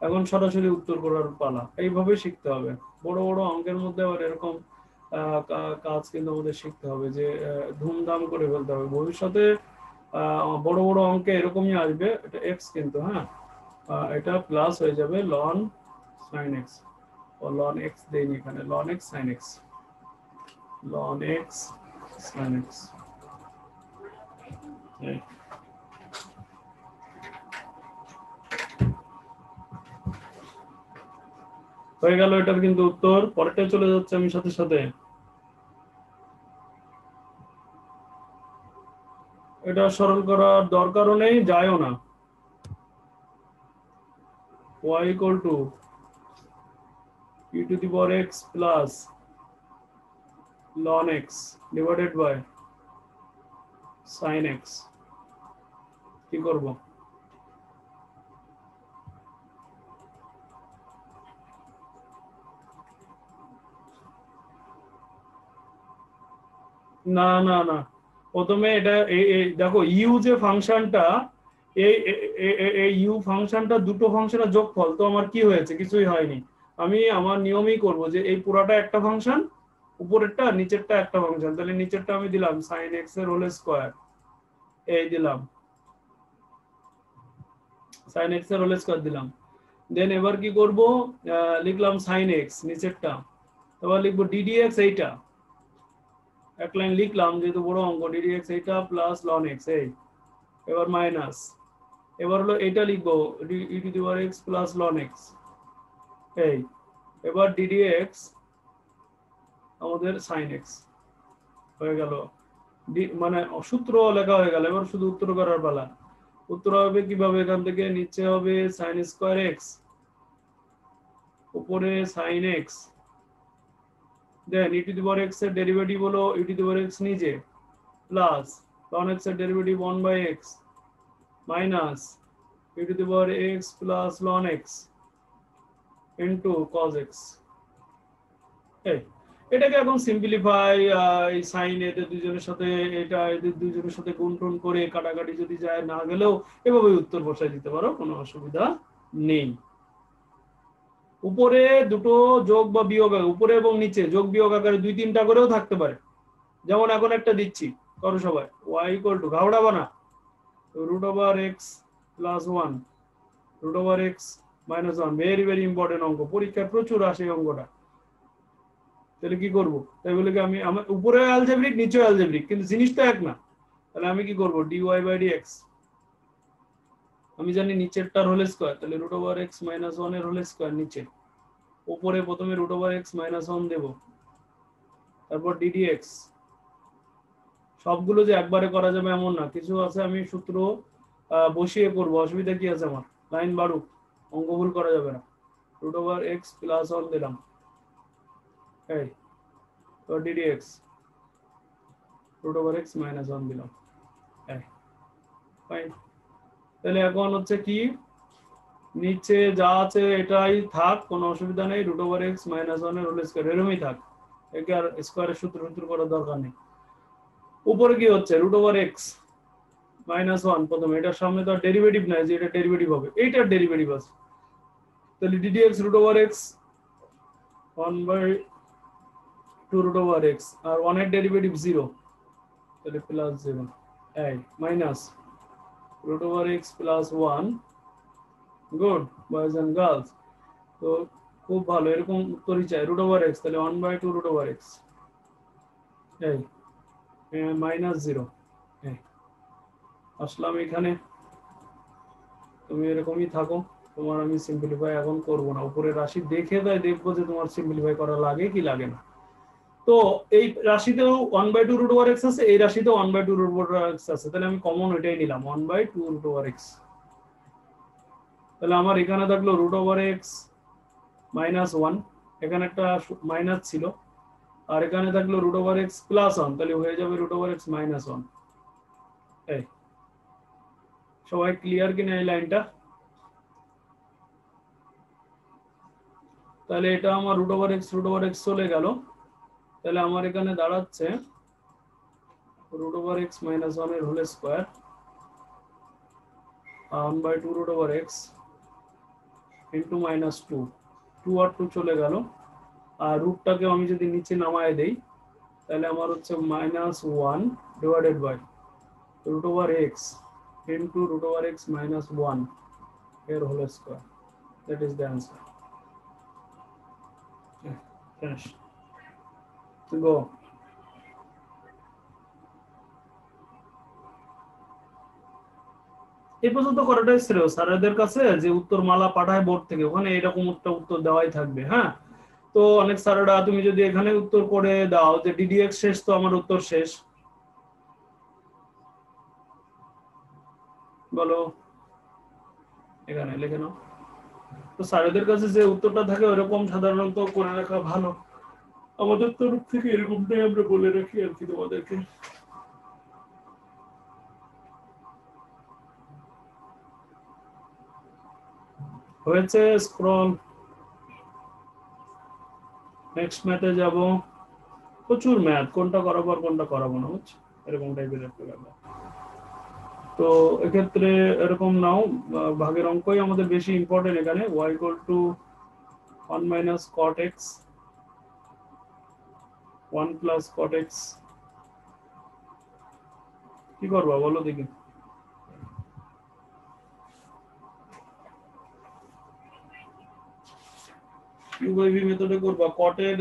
এখন সরাসরি উত্তর করার পালা, এইভাবে শিখতে হবে। বড় বড় অঙ্কের মধ্যে আবার এরকম কাজ কিন্তু আমাদের শিখতে হবে, যে ধুমধাম করে ফেলতে হবে ভবিষ্যতে। বড় বড় অঙ্কে এরকমই আসবে, এটা এক্স কিন্তু, হ্যাঁ এটা প্লাস হয়ে যাবে ln sin x, ও ln x দেইনি এখানে, ln x sin x, ln x sin x। হয়ে গেল এটার কিন্তু উত্তর। পরেরটা চলে যাচ্ছে আমি সাথে সাথে। এটা সরল করার দরকারও নেই, যায়ও না। y equal to e to the power x plus ln x divided by sin x। কি করব? না না না, প্রথমে এটা দেখো ইউ যে ফাংশনটা, এই ইউ ফাংশনটা দুটো ফাংশনের যোগফল, তো আমার কি হয়েছে? কিছুই হয়নি। আমি আমার নিয়মই করব যে এই পুরাটা একটা ফাংশন, উপরেরটা নিচেরটা একটা ফাংশন, তাহলে নিচেরটা আমি দিলাম sin x এর হোল স্কয়ার, এই দিলাম sin x এর হোল স্কয়ার দিলাম। দেন এবার কি করব, লিখলাম sin x নিচেরটা, এবার লিখবো ddx, এইটা এক লাইন লিখলাম যেহেতু বড় অঙ্ক, ddx এইটা প্লাস ln x, এই এবার মাইনাস, এবার হলো এটা লিখবো e to the power x plus ln x, এই এবার ddx আমাদের sin x হয়ে গেল, মানে সূত্র লেখা হয়ে গেল। এবার শুধু উত্তর করার পালা। উত্তর হবে কিভাবে? এখান থেকে নিচে হবে sin স্কয়ার x, উপরে sin x, then e to the power x এর ডেরিভেটিভ হলো e to the power x নিচে, প্লাস ln x এর derivative 1 by x, minus e to the power x plus ln x into cos x। এটাকে এখন simplify, এই sign এদের দুইজনের সাথে, এটা এদের দুইজনের সাথে গুণটুন করে কাটাকাটি যদি যায়, না গেলেও এভাবে উত্তর বসাই দিতে পারো, কোনো অসুবিধা নেই। উপরে দুটো যোগ বা বিয়োগ, উপরে এবং নিচে যোগ বিয়োগ আকারে দুই তিনটা করেও থাকতে পারে, যেমন এখন একটা দিচ্ছি, করো সবাই। y ইকুয়াল টু ঘাওড়াবা না, root over x plus 1 root over x minus 1, very very important অঙ্ক, পরীক্ষায় প্রচুর আসে এই অঙ্কটা। তাহলে কি করব? তাই বলে কি আমি আমার উপরে অ্যালজেব্রিক নিচে অ্যালজেব্রিক, কিন্তু জিনিসটা এক না। তাহলে আমি কি করব, dy বাই dx, আমি জানি নিচেরটার হোল স্কয়ার, তাহলে রুট ওভার এক্স মাইনাস 1 এর হোল স্কয়ার নিচে, উপরে প্রথমে রুট ওভার এক্স মাইনাস 1 দেব, তারপর ddx। সবগুলো যে একবারে করা যাবে এমন না, কিছু আছে আমি সূত্র বসিয়ে করব, অসুবিধা কি আছে আমার? লাইন বাড়ুক, অঙ্ক ভুল করা যাবে না। রুট ওভার এক্স প্লাস 1 দিলাম, এই তো ddx root over x minus 1 দিলাম, এই ফাইন। তাহলে এখন হচ্ছে কি, নিচে যা আছে এটাই থাক, কোনো অসুবিধা নেই, রুট ওভার এক্স মাইনাস 1 এর হোল স্কয়ার এরকমই থাক, একে আর স্কয়ারের সূত্র করার দরকার নেই। উপরে কি হচ্ছে, রুট ওভার এক্স মাইনাস 1, প্রথমে এটার সামনে তো ডেরিভেটিভ নাই যে এটা ডেরিভেটিভ হবে, এইটার ডেরিভেটিভ আছে, তাহলে ddx root over x 1 by 2 root over x, আর 1 এর ডেরিভেটিভ 0, তাহলে প্লাস 0, এই minus root over x plus 1, good boys and girls. তো খুব ভালো, এরকম উত্তরই চাই, রুট ওভার এক্স, তাহলে 1 বাই 2 রুট ওভার এক্স, এই -0 এই আসলাম এখানে, তুমি এরকমই থাকো। তোমার আমি সিম্পলিফাই এখন করব না, উপরে রাশি দেখে তাই দেখবো যে তোমার সিম্পলিফাই করা লাগে কি লাগে না। তো এই রাশিতেও 1/2√x আছে, এই রাশিতেও 1/2√x আছে, তাহলে আমি কমন ওইটাই নিলাম 1/2√x। তাহলে আমার এখানে থাকলো √x -1, এখানে একটা মাইনাস ছিল, আর এখানে থাকলো √x +1, তাহলে হয়ে যাবে √x -1। এই সবাই ক্লিয়ার কিনা এই লাইনটা? তাহলে এটা আমার √x চলে গেল, তাহলে আমার এখানে দাঁড়াচ্ছে √x -1 এর হোল স্কয়ার 1/2√x ইন্টু -2, 2 আর 2 চলে গেল, আর রুটটাকে আমি যদি নিচে নামায় দেই তাহলে আমার হচ্ছে -1 divided by √x into √x -1 এর whole square, that is the answer. Finish, go. এই পর্যন্ত করাটাই শ্রেয় স্যারদের কাছে, যে উত্তর মালা পাঠায় বোর্ড থেকে, ওখানে এরকম উত্তর দেওয়াই থাকবে। হ্যাঁ, তো অনেক স্যারেরা তুমি যদি এখানে উত্তর করে দাও যে ডিডিএক্স শেষ, তো আমার উত্তর শেষ, বলো এখানে লিখে নাও। তো স্যারেদের কাছে যে উত্তরটা থাকে ওরকম সাধারণত করে রাখা ভালো। আমাদের তরফ থেকে এরকমটাই আমরা বলে রাখি আর কি তোমাদেরকে। হয়েছে, স্ক্রল, নেক্সট ম্যাথে যাব। প্রচুর ম্যাথ, কোনটা করাবো আর কোনটা করাবো না, বুঝছো, এরকম টাইপের একটা ব্যাপার। তো এক্ষেত্রে এরকম নাও, ভাগের অঙ্কই আমাদের বেশি ইম্পর্টেন্ট এখানে। y = 1 - cot x, 1 + cot x। কি করবা বলো দেখি? ইউআইভি মেথডে করবা। কটের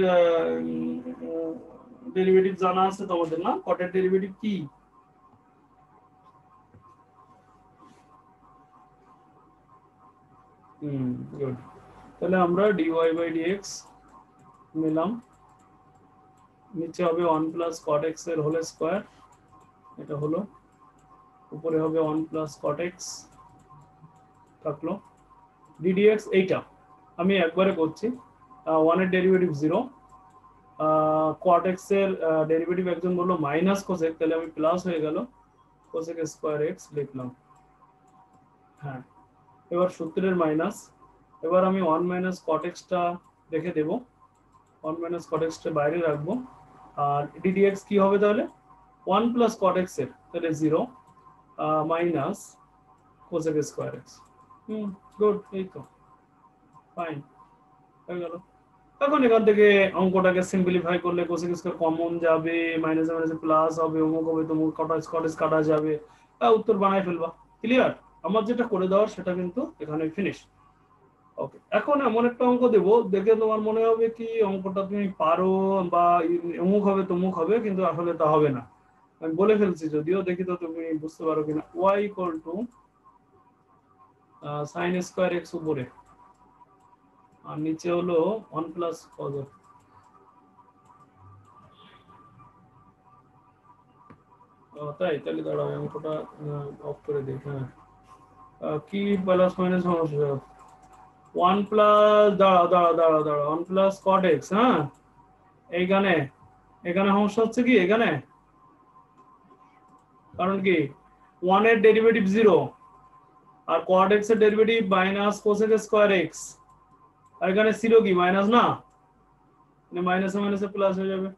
ডেরিভেটিভ জানা আছে তোমাদের না? কটের ডেরিভেটিভ কি? গুড। তাহলে আমরা dy/dx নিলাম, নিচে হবে 1 + cot x এর হোল স্কয়ার, এটা হলো, উপরে হবে 1 + cot x থাকলো, ddx এইটা আমি একবারে করছি। 1 এর ডেরিভেটিভ 0, cot x এর ডেরিভেটিভ একজন বললো মাইনাস কোসেক, তাহলে আমি প্লাস হয়ে গেল কোসেক স্কয়ার x লিখলাম। হ্যাঁ, এবার সূত্রের মাইনাস, এবার আমি 1 - cot x টা রেখে দেব, 1 - cot x টা বাইরে রাখবো, আর ddx কি হবে তাহলে 1 + cot x এর, তাহলে 0 minus cosec square x। Good, এই তো ফাইন হয়ে গেল। এখন এখান থেকে অঙ্কটাকে সিম্পলিফাই করলে কোসেক স্কয়ার কমন যাবে, মাইনাসে মাইনাসে প্লাস হবে, অমুক হবে তমুক, কট x কাটা যাবে, উত্তর বানায় ফেলবা। ক্লিয়ার? আমার যেটা করে দেওয়ার সেটা কিন্তু এখানে ফিনিশ। ওকে, এখন এমন একটা অঙ্ক দেব, দেখে তোমার মনে হবে কি অঙ্কটা তুমি পারো, বা অমুক হবে তমুক হবে, কিন্তু আসলে তা হবে না। আমি বলে ফেলছি যদিও, দেখি তো তুমি বুঝতে পারো কিনা। y = sin স্কয়ার x উপরে, আর নিচে হলো 1 + cos x। তাই, তাহলে দাঁড়াও অঙ্কটা অফ করে দিই। হ্যাঁ, কি প্লাস মাইনাস সমস্যা? 1 প্লাস, দাঁড়াও দাঁড়াও দাঁড়াও দাঁড়াও, 1 + cot x। হ্যাঁ, এইখানে এখানে সমস্যা হচ্ছে কি এখানে, কারণ কি 1 এর ডেরিভেটিভ 0, আর cot x এর derivative minus cosec square x, আর এখানে 0 কি মাইনাস না, মানে মাইনাসে মাইনাসে প্লাস হয়ে যাবে।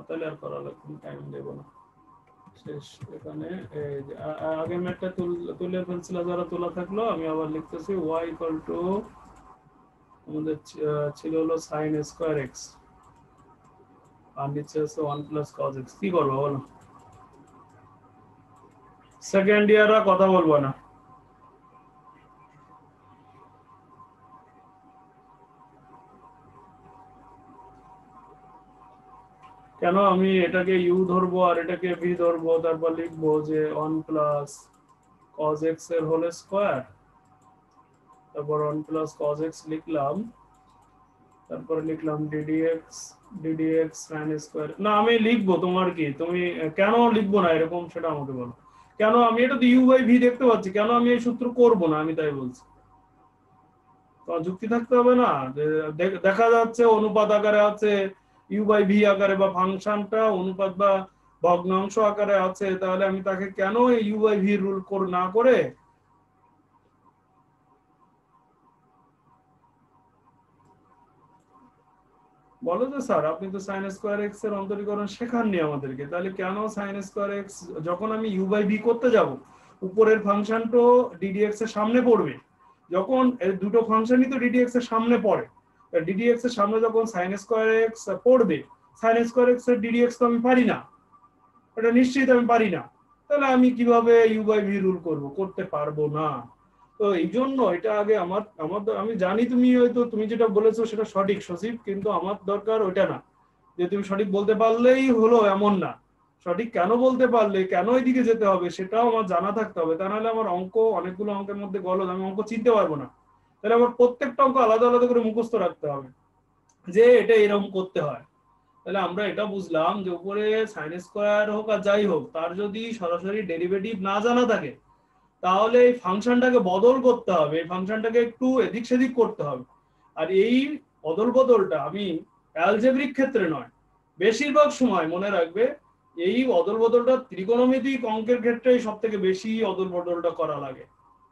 তাহলে আর করা লাগবে, টাইম দেব না, শেষ এখানে। এই যে আগের ম্যাথটা তুলে ফেলছিল যারা, তোলা থাকলো, আমি আবার লিখতেছি y = আমাদের ছিল হলো sin স্কয়ার x, আর নিচে আছে 1 + cos x। কি করবো বলো? সেকেন্ড ইয়াররা কথা বলবো না। কেন আমি এটাকে ইউ ধরবো আর এটাকে ভি ধরবো, তারপর লিখবো যে 1 প্লাস cos x এর হোল স্কয়ার, তারপর 1 প্লাস cos x লিখলাম, তারপর লিখলাম ddx sin স্কয়ার। না আমি লিখবো, তোমার কি, তুমি কেন লিখবো না এরকম সেটা আমাকে বলো। কেন আমি এটা তো ইউ বাই ভি দেখতে পাচ্ছি, কেন আমি এই সূত্র করবো না, আমি তাই বলছি। তো যুক্তি থাকতে হবে না, যে দেখা যাচ্ছে অনুপাত আকারে আছে, ইউ বাই ভি আকারে, বা ফাংশনটা অনুপাত বা ভগ্নাংশ আকারে আছে, তাহলে আমি তাকে কেন ইউ বাই ভি রুল না করে বলো যে স্যার আপনি তো সাইন স্কোয়ার এক্স এর অন্তরীকরণ শেখাননি আমাদেরকে, তাহলে কেন সাইন স্কোয়ার এক্স যখন আমি ইউ বাই ভি করতে যাব, উপরের ফাংশনটা ডিডিএক্স এর সামনে পড়বে, যখন এই দুটো ফাংশনই তো ডিডিএক্স এর সামনে পড়ে, ডিডিএক্স এর সামনে যখন সাইন স্কোয়ার এক্স পড়বে, সাইন স্কোয়ার এক্স এর ডিডিএক্স তো আমি পারি না, এটা নিশ্চিত আমি পারি না, তাহলে আমি কিভাবে ইউ বাই ভি রুল করব, করতে পারবো না। তো এই জন্য এটা আগে আমার আমার আমি জানি তুমি হয়তো তুমি যেটা বলেছো সেটা সঠিক সচিব, কিন্তু আমার দরকার ওইটা না যে তুমি সঠিক বলতে পারলেই হলো, এমন না, সঠিক কেন বলতে পারলে কেন এদিকে যেতে হবে সেটাও আমার জানা থাকতে হবে, তা নাহলে আমার অঙ্ক অনেকগুলো অঙ্কের মধ্যে গলদ, আমি অঙ্ক চিনতে পারবো না। তাহলে আমার প্রত্যেকটা অঙ্ক আলাদা আলাদা করে মুখস্থ রাখতে হবে যে এটা এরকম করতে হয়। তাহলে আমরা এটা বুঝলাম যে উপরে সাইন স্কোয়ার হোক আর যাই হোক, তার যদি সরাসরি ডেরিভেটিভ না জানা থাকে, তাহলে এই ফাংশনটাকে বদল করতে হবে, এই ফাংশনটাকে একটু এদিক সেদিক করতে হবে। আর এই অদল বদলটা আমি অ্যালজেব্রিক ক্ষেত্রে নয়, বেশিরভাগ সময় মনে রাখবে এই অদল বদলটা ত্রিকোণমিতিক অঙ্কের ক্ষেত্রেই সব থেকে বেশি অদল বদলটা করা লাগে।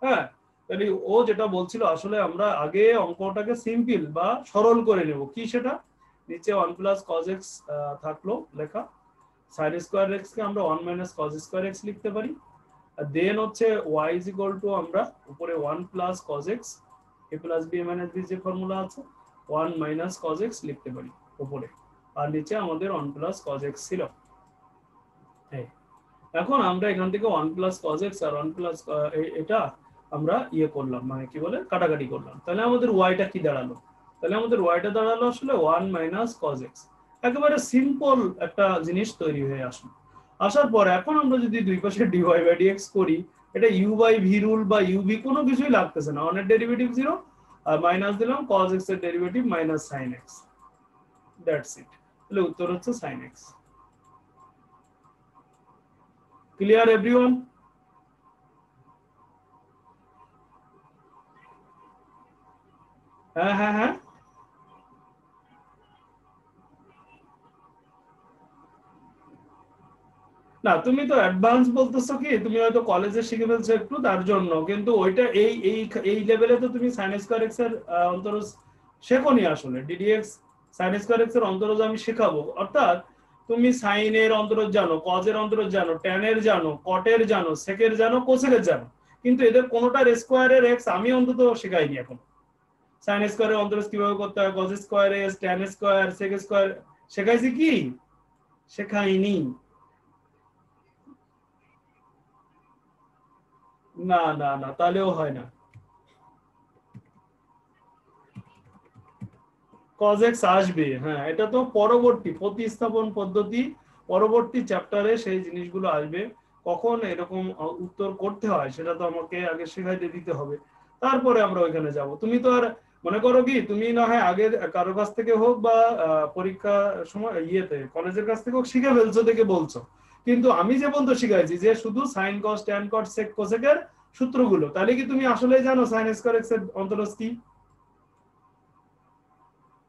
হ্যাঁ, তাহলে ও যেটা বলছিল আসলে আমরা আগে অঙ্কটাকে সিম্পল বা সরল করে নেব, কি সেটা নিচে 1 প্লাস cos x থাকলো লেখা, sin স্কয়ার x কে আমরা 1 মাইনাস cos স্কয়ার x লিখতে পারি, আর দেন হচ্ছে y ইজ ইকুয়াল টু আমরা উপরে 1 plus cos x a plus b minus b যে ফর্মুলা আছে 1 মাইনাস cos x লিখতে পারি উপরে, আর নিচে আমাদের 1 প্লাস cos x ছিল। এখন আমরা এখান থেকে 1 প্লাস cos x আর 1 প্লাস এটা আমরা ইয়ে করলাম, মানে কি বলে কাটাকাটি করলাম, তাহলে আমাদের ওয়াইটা কি দাঁড়ালো, তাহলে আমাদের ওয়াইটা দাঁড়ালো আসলে 1 মাইনাস cos x। একেবারে সিম্পল একটা জিনিস তৈরি হয়ে আসলো। আসার পর এখন আমরা যদি দুই পাশে dy বাই dx করি, এটা u বাই v রুল বা u v কোনো কিছুই লাগতেছে না, 1 এর ডেরিভেটিভ 0 আর মাইনাস দিলাম cos x এর derivative minus sin x, that's it. তাহলে উত্তর হচ্ছে sin x। Clear everyone? হ্যাঁ হ্যাঁ হ্যাঁ। না তুমি তো অ্যাডভান্স বলতেছো, কি তুমি হয়তো কলেজে শিখে ফেলছো একটু তার জন্য, কিন্তু ওইটা এই এই এই লেভেলে তো তুমি সাইন স্কয়ার এক্স এর অন্তরজ শেখোনি আসলে, ডিডিএক্স সাইন স্কয়ার এক্স এর অন্তরজ আমি শেখাবো, অর্থাৎ তুমি সাইনের অন্তরজ জানো, কজের অন্তরজ জানো, ট্যানের জানো, কটের জানো, সেকের জানো, কোসেকের জানো, কিন্তু এদের কোনোটার স্কয়ারের এক্স আমি অন্তত শেখাইনি এখন। সাইন স্কয়ারের অন্তরজ কিভাবে করতে হয়, cos square x, tan square, sec square শেখাইছি কি? শেখাইনি। না না না, তাহলেও হয় না। cos x আসবে, হ্যাঁ এটা তো পরবর্তী প্রতিস্থাপন পদ্ধতি, পরবর্তী চ্যাপ্টারে সেই জিনিসগুলো আসবে, কখন এরকম উত্তর করতে হয় সেটা তো আমাকে আগে শেখাইতে দিতে হবে, তারপরে আমরা ওইখানে যাব। তুমি তো আর মনে করো কি তুমি না হয় আগে কারো কাছ থেকে হোক বা পরীক্ষা সময় ইয়েতে কলেজের কাছ থেকে হোক শিখে ফেলছো থেকে বলছো, কিন্তু আমি যে বলতো শিখাইছি যে শুধু সাইন কস ট্যান কট সেক কোসেকের সূত্রগুলো, তাহলে কি তুমি আসলে জানো সাইন স্কয়ার এক্স এর অন্তরজ কি?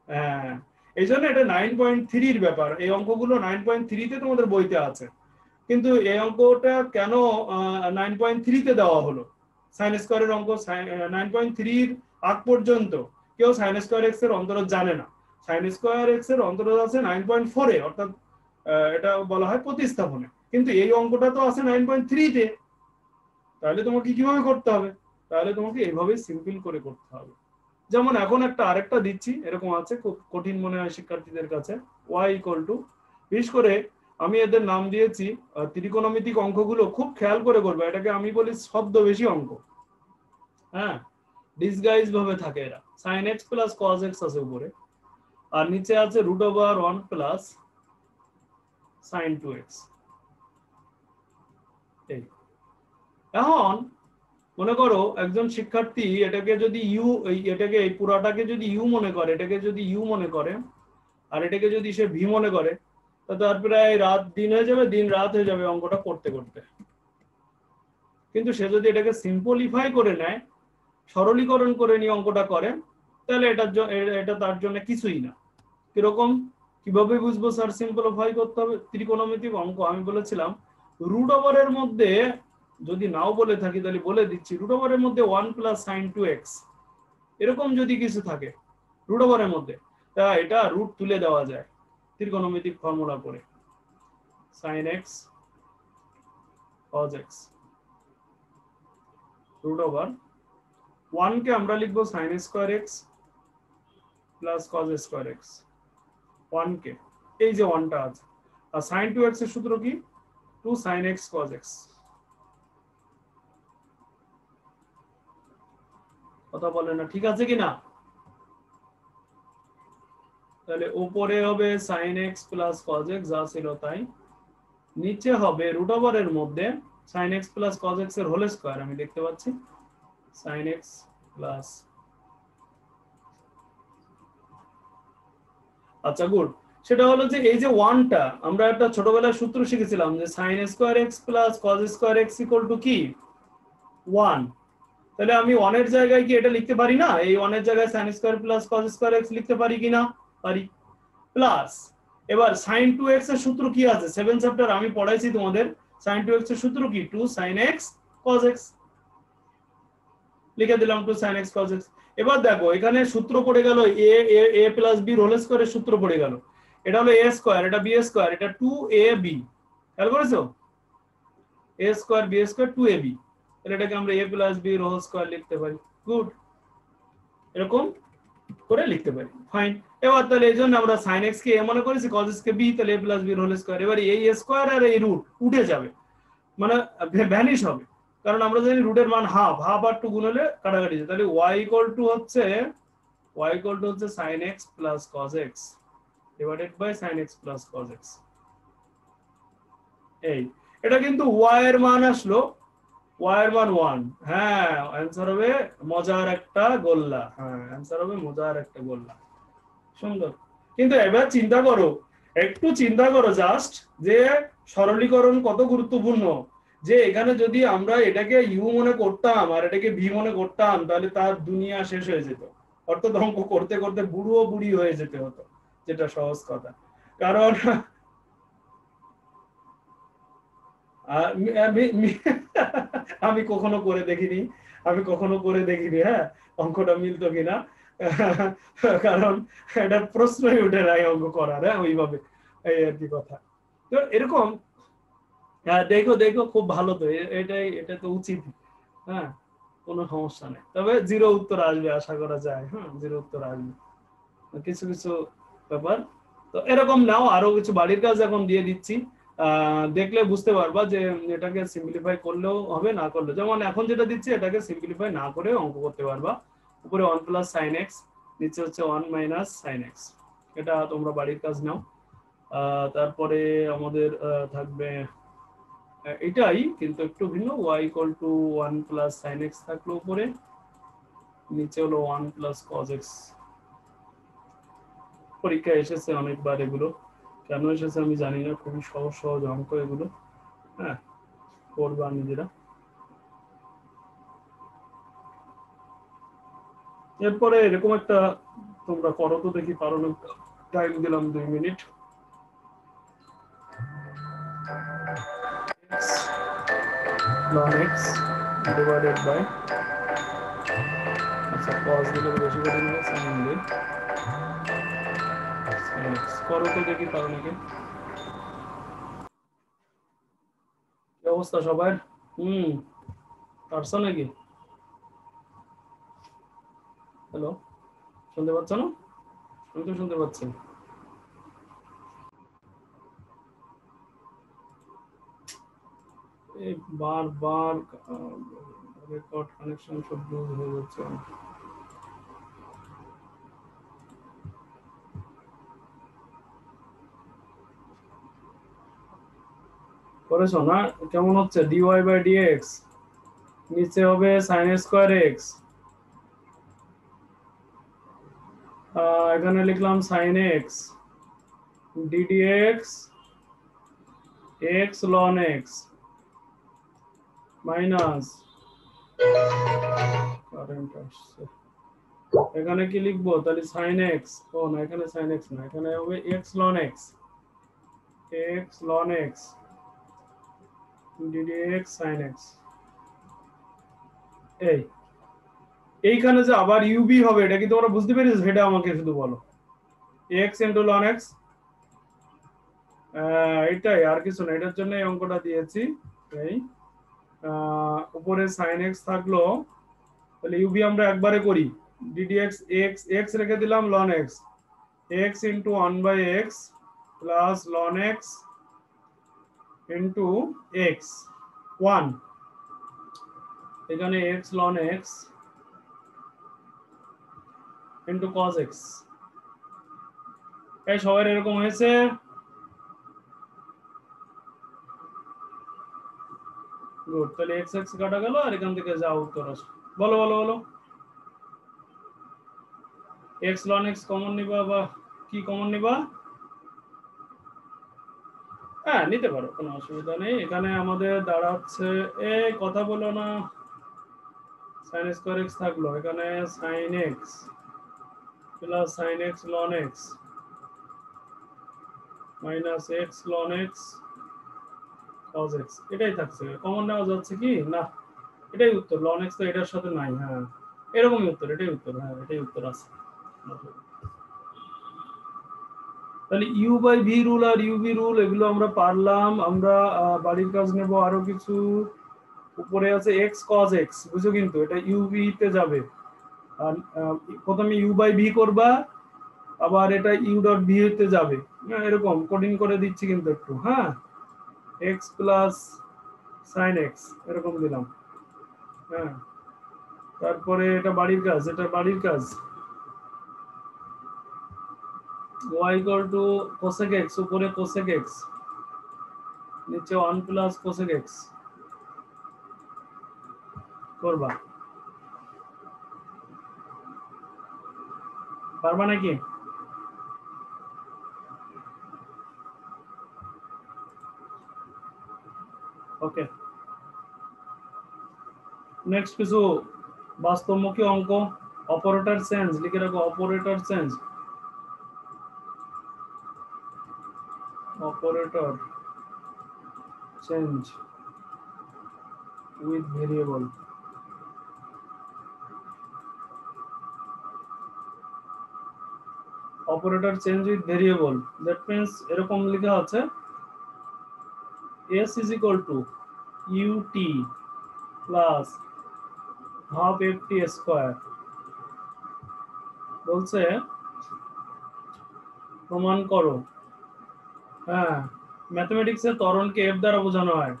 হ্যাঁ, এই জন্য এটা 9.3 ব্যাপার, এই অঙ্কগুলো 9.3 তোমাদের বইতে আছে, কিন্তু এই অঙ্কটা কেন 9.3 দেওয়া হলো? সাইন স্কয়ারের অঙ্ক 9.3 আগ পর্যন্ত কেউ সাইন স্কয়ার এক্স এর অন্তরজ জানে না, সাইন স্কয়ার এক্স এর অন্তরজ আছে 9.4 অর্থাৎ এটা বলা হয় প্রতিস্থাপনে, কিন্তু এই অঙ্কটা তো আছে 9.3 তাহলে তোমাকে কিভাবে করতে হবে? তাহলে তোমাকে এইভাবে সিম্পল করে করতে হবে। যেমন এখন একটা আরেকটা দিচ্ছি, এরকম আছে, খুব কঠিন মনে হয় শিক্ষার্থীদের কাছে, y ইকুয়াল টু, বিশেষ করে আমি এদের নাম দিয়েছি ত্রিকোণমিতিক অঙ্কগুলো খুব খেয়াল করে করবে, এটাকে আমি বলি শব্দ বেশি অঙ্ক। হ্যাঁ, ডিসগাইজ ভাবে থাকে এরা, sin x plus cos x আছে উপরে, আর নিচে আছে √1 প্লাস sin 2x। এই এখন মনে করো একজন শিক্ষার্থী এটাকে যদি ইউ, এটাকে এই পুরাটাকে যদি ইউ মনে করে, এটাকে যদি ইউ মনে করে, আর এটাকে যদি সে ভি মনে করে, তার প্রায় রাত দিন হয়ে যাবে, দিন রাত হয়ে যাবে অঙ্কটা করতে করতে। কিন্তু সে যদি এটাকে সিম্পলিফাই করে নেয়, সরলীকরণ করে নিয়ে অঙ্কটা করে, তাহলে এটা তার জন্য কিছুই না। কিরকম, কিভাবে বুঝবো স্যার সিম্পলিফাই করতে হবে? ত্রিকোণমিতিক অঙ্ক আমি বলেছিলাম রুট ওভারের মধ্যে, যদি নাও বলে থাকি তাহলে বলে দিচ্ছি, রুট ওভারের মধ্যে 1 প্লাস সাইন 2x এরকম যদি কিছু থাকে রুট ওভারের মধ্যে, তা এটা রুট তুলে দেওয়া যায় ত্রিকোণমিতিক ফর্মুলা করে, sin x cos x root over 1 কে আমরা লিখবো sin square x plus cos square x। 1 কে এই যে 1টা আছে, আর sin 2x এর সূত্র কি, 2 sin x cos x। কথা বলেন না, ঠিক আছে কিনা? তাহলে উপরে হবে sin x plus cos x যা ছিল তাই, নিচে হবে রুট ওভারের মধ্যে sin x plus cos x এর হোল স্কয়ার, আমি দেখতে পাচ্ছি sin x প্লাস, আচ্ছা গুড। সেটা হলো যে এই যে 1টা আমরা একটা ছোটবেলায় সূত্র শিখেছিলাম যে sin square x plus cos square x equal two কি 1। তাহলে আমি 1 এর জায়গায় কি এটা লিখতে পারি না, এই 1 এর জায়গায় sin square plus cos square x লিখতে পারি কিনা? পারি। প্লাস এবার sin 2x এর সূত্র কি আছে, 7 চ্যাপ্টার আমি পড়াইছি তোমাদের, sin 2x এর সূত্র কি 2 sin x cos x, লিখে দিলাম 2 sin x cos x। এবার দেখো এখানে সূত্র পড়ে গেল a প্লাস b হোল স্কয়ারের সূত্র পড়ে গেল, এটা হলো a স্কয়ার, এটা b স্কয়ার, এটা 2ab, খেয়াল করেছো? a square b square 2ab, তাহলে এটাকে আমরা a plus b whole square লিখতে পারি। গুড, এরকম করে লিখতে পারি, ফাইন। এবার তাহলে এইজন্য আমরা sin x কে a মনে করেছি, cos x কে b, তাহলে a plus b whole square. এবার এই স্কয়ার আর এই রুট উঠে যাবে, মানে ভ্যানিশ হবে, কারণ আমরা জানি রুটের মান হাফ, হাফ আর 2 গুণ হলে কাটাকাটি যায়। তাহলে y ইকুয়াল টু হচ্ছে sin x plus cos x divided by sin x plus cos x। এই এটা কিন্তু y এর মান আসলো, y এর মান 1। হ্যাঁ, অ্যানসার হবে মজার একটা গোল্লা, হ্যাঁ অ্যানসার হবে মজার একটা গোল্লা, সুন্দর। কিন্তু এবার চিন্তা করো, একটু চিন্তা করো জাস্ট, যে সরলীকরণ কত গুরুত্বপূর্ণ। যে এখানে যদি আমরা এটাকে ইউ মনে করতাম আর এটাকে ভি মনে করতাম, তাহলে তার দুনিয়া শেষ হয়ে যেত, অর্থাৎ অঙ্ক করতে করতে বুড়ো বুড়ি হয়ে যেতে হতো, যেটা সহজ কথা। কারণ আমি কখনো করে দেখিনি, হ্যাঁ অঙ্কটা মিলতো কিনা, কারণ এটা প্রশ্নই উঠে নাই অঙ্ক করার, হ্যাঁ ওইভাবে, এই আর কি কথা। তো এরকম দেখো দেখো খুব ভালো তো, এটা তো উচিত, হ্যাঁ কোনো সমস্যা নেই। তবে জিরো উত্তর আসবে আশা করা যায়, হ্যাঁ জিরো উত্তর আসবে কিছু কিছু ব্যাপার। তো এরকম নাও, আরো কিছু বাড়ির কাজ এখন দিয়ে দিচ্ছি, দেখলে বুঝতে পারবা যে এটাকে সিম্পলিফাই করলেও হবে, না করলেও, যেমন এখন যেটা দিচ্ছি এটাকে সিম্পলিফাই না করে অঙ্ক করতে পারবা। উপরে 1 প্লাস সাইন এক্স, নিচে হচ্ছে 1 মাইনাস সাইন এক্স, এটা তোমরা বাড়ির কাজ নাও। তারপরে আমাদের থাকবে এটাই, কিন্তু একটু ভিন্ন, y equal two 1 plus sine x থাকলো উপরে, নিচে হলো 1 প্লাস cos x। পরীক্ষা এসেছে অনেকবার এগুলো, কেন এসেছে আমি জানি না, খুবই সহজ সহজ অঙ্ক এগুলো, হ্যাঁ করবা নিজেরা। এরপরে এরকম একটা তোমরা করো তো দেখি, পারো না, টাইম দিলাম 2 minute. ln x divided by, আচ্ছা cos দিলে বেশি করে নিলে sin দিই, sin x করো তো দেখি পারো নাকি। কি অবস্থা সবার? পারছো নাকি? হ্যালো, শুনতে পাচ্ছ না? আমি তো শুনতে পাচ্ছি। এই বারবার রেকর্ড কানেকশন সব লুজ হয়ে যাচ্ছে। করেছো না? কেমন হচ্ছে? ডিওয়াই বাই ডিএক্স, নিচে হবে সাইন স্কোয়ার এক্স, এখানে লিখলাম sine x d d x x ln x minus, current আসছে, এখানে কি লিখবো তাহলে সাইন এক্স, ও না এখানে সাইন এক্স না, এখানে হবে x ln x, x ln x d d x sine x. এইখানে যে আবার ইউবি হবে, এটা কি তোমরা বুঝতে পেরেছো? সেটা আমাকে শুধু বলো। এক্স ইন্টু লন এক্স, এটাই, আর কিছু না, এটার জন্য এই অঙ্কটা দিয়েছি। এই উপরে সাইন এক্স থাকলো, তাহলে ইউবি আমরা একবারে করি, ডিডিএক্স এক্স, এক্স রেখে দিলাম ln x, x into one by x plus ln x into x one, এখানে x ln x into cos x. এই সবার এরকম হয়েছে? গুড, তাহলে এক্স এক্স কাটা গেল, আর এখান থেকে যা উত্তর আসে বলো বলো বলো। এক্স লন এক্স কমন নিবা বা কি কমন নিবা? হ্যাঁ নিতে পারো, কোনো অসুবিধা নেই। এখানে আমাদের দাঁড়াচ্ছে, এই কথা বলো না, সাইন স্কোয়ার এক্স থাকলো, এখানে sine x plus sine x ln x minus x ln x cos x, এটাই থাকছে। কমন নেওয়া যাচ্ছে কি না? এটাই উত্তর, লন এক্স তো এটার সাথে নাই। হ্যাঁ এরকমই উত্তর, এটাই উত্তর, হ্যাঁ এটাই উত্তর আছে। তাহলে ইউ বাই ভি রুল আর ইউবি রুল এগুলো আমরা পারলাম। আমরা বাড়ির কাজ নেব আরো কিছু। উপরে আছে এক্স কজ এক্স, বুঝো কিন্তু এটা ইউবি তে যাবে। আর প্রথমে ইউ বাই ভি করবা, আবার এটা ইউ ডট ভি তে যাবে। এরকম কোডিং করে দিচ্ছি কিন্তু একটু, হ্যাঁ এক্স প্লাস সাইন এক্স এরকম দিলাম। হ্যাঁ তারপরে এটা বাড়ির কাজ, এটা বাড়ির কাজ, y equal to cosec x, উপরে cosec x, নিচে 1 প্লাস cosec x করবা, পারবা নাকি? ওকে, নেক্সট কিছু বাস্তবমুখী অঙ্ক। অপারেটর চেঞ্জ লিখে রাখো, operator change, operator change with variable. Operator change with variable, that means এরকম লেখা আছে s is equal to ut plus half ft square. বলছে প্রমাণ করো, হ্যাঁ ম্যাথমেটিক্সের ত্বরণকে f দ্বারা বোঝানো হয়,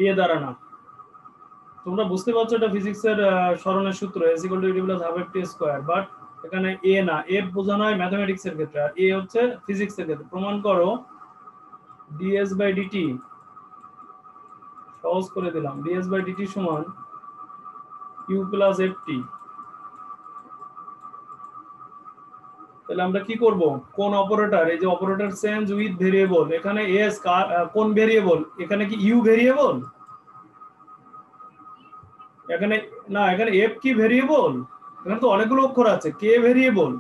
এ দ্বারা না। তোমরা বুঝতে পারছো এটা ফিজিক্সের সরণের সূত্র, s equal to ut plus half ft square, but এখানে এ না, f বোঝানো হয় ম্যাথমেটিক্সের ক্ষেত্রে, আর এ হচ্ছে ফিজিক্সের ক্ষেত্রে। প্রমাণ করো ds বাই dt, সহজ করে দিলাম, ds বাই dt সমান u প্লাস ft। তাহলে আমরা কি করব, কোন অপারেটর, এই যে অপারেটর চেঞ্জ উইথ ভেরিয়েবল, এখানে s কোন ভেরিয়েবল, এখানে কি u ভেরিয়েবল, এখানে না, এখানে f কি ভেরিয়েবল, এখানে তো অনেকগুলো অক্ষর আছে, কে ভেরিয়েবল।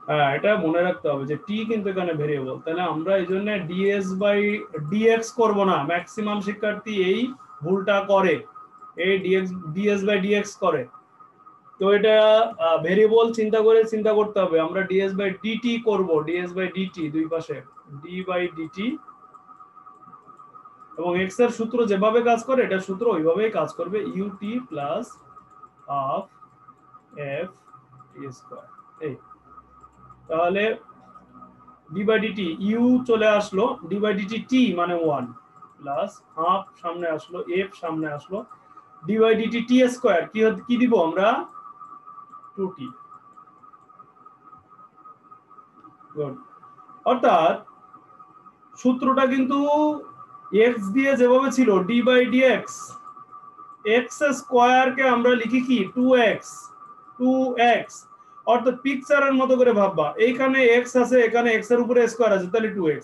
হ্যাঁ এটা মনে রাখতে হবে যে টি কিন্তু এখানে ভেরিয়েবল। তাহলে আমরা এই জন্য ds বাই dx করব না, ম্যাক্সিমাম শিক্ষার্থী এই ভুলটা করে, এই ds বাই dx করে। তো এটা ভেরিয়েবল চিন্তা করতে হবে, আমরা ds বাই dt করব, ds বাই dt দুই পাশে d বাই dt, এবং x এর সূত্র যেভাবে কাজ করে এটা সূত্র ওইভাবেই কাজ করবে, ut plus half f t square. এই তাহলে d বাই dt u চলে আসলো, d বাই dt t মানে 1 প্লাস হাফ সামনে আসলো, f সামনে আসলো, d by dt t square কি দিব আমরা, 2t। গুড, অর্থাৎ সূত্রটা কিন্তু এক্স দিয়ে যেভাবে ছিল d by d x, x স্কোয়ারকে আমরা লিখি কি 2x, 2x অর্থাৎ পিকচারের মতো করে ভাববা, এইখানে এক্স আছে, এখানে এক্স এর উপরে স্কোয়ার আছে, তাহলে 2x।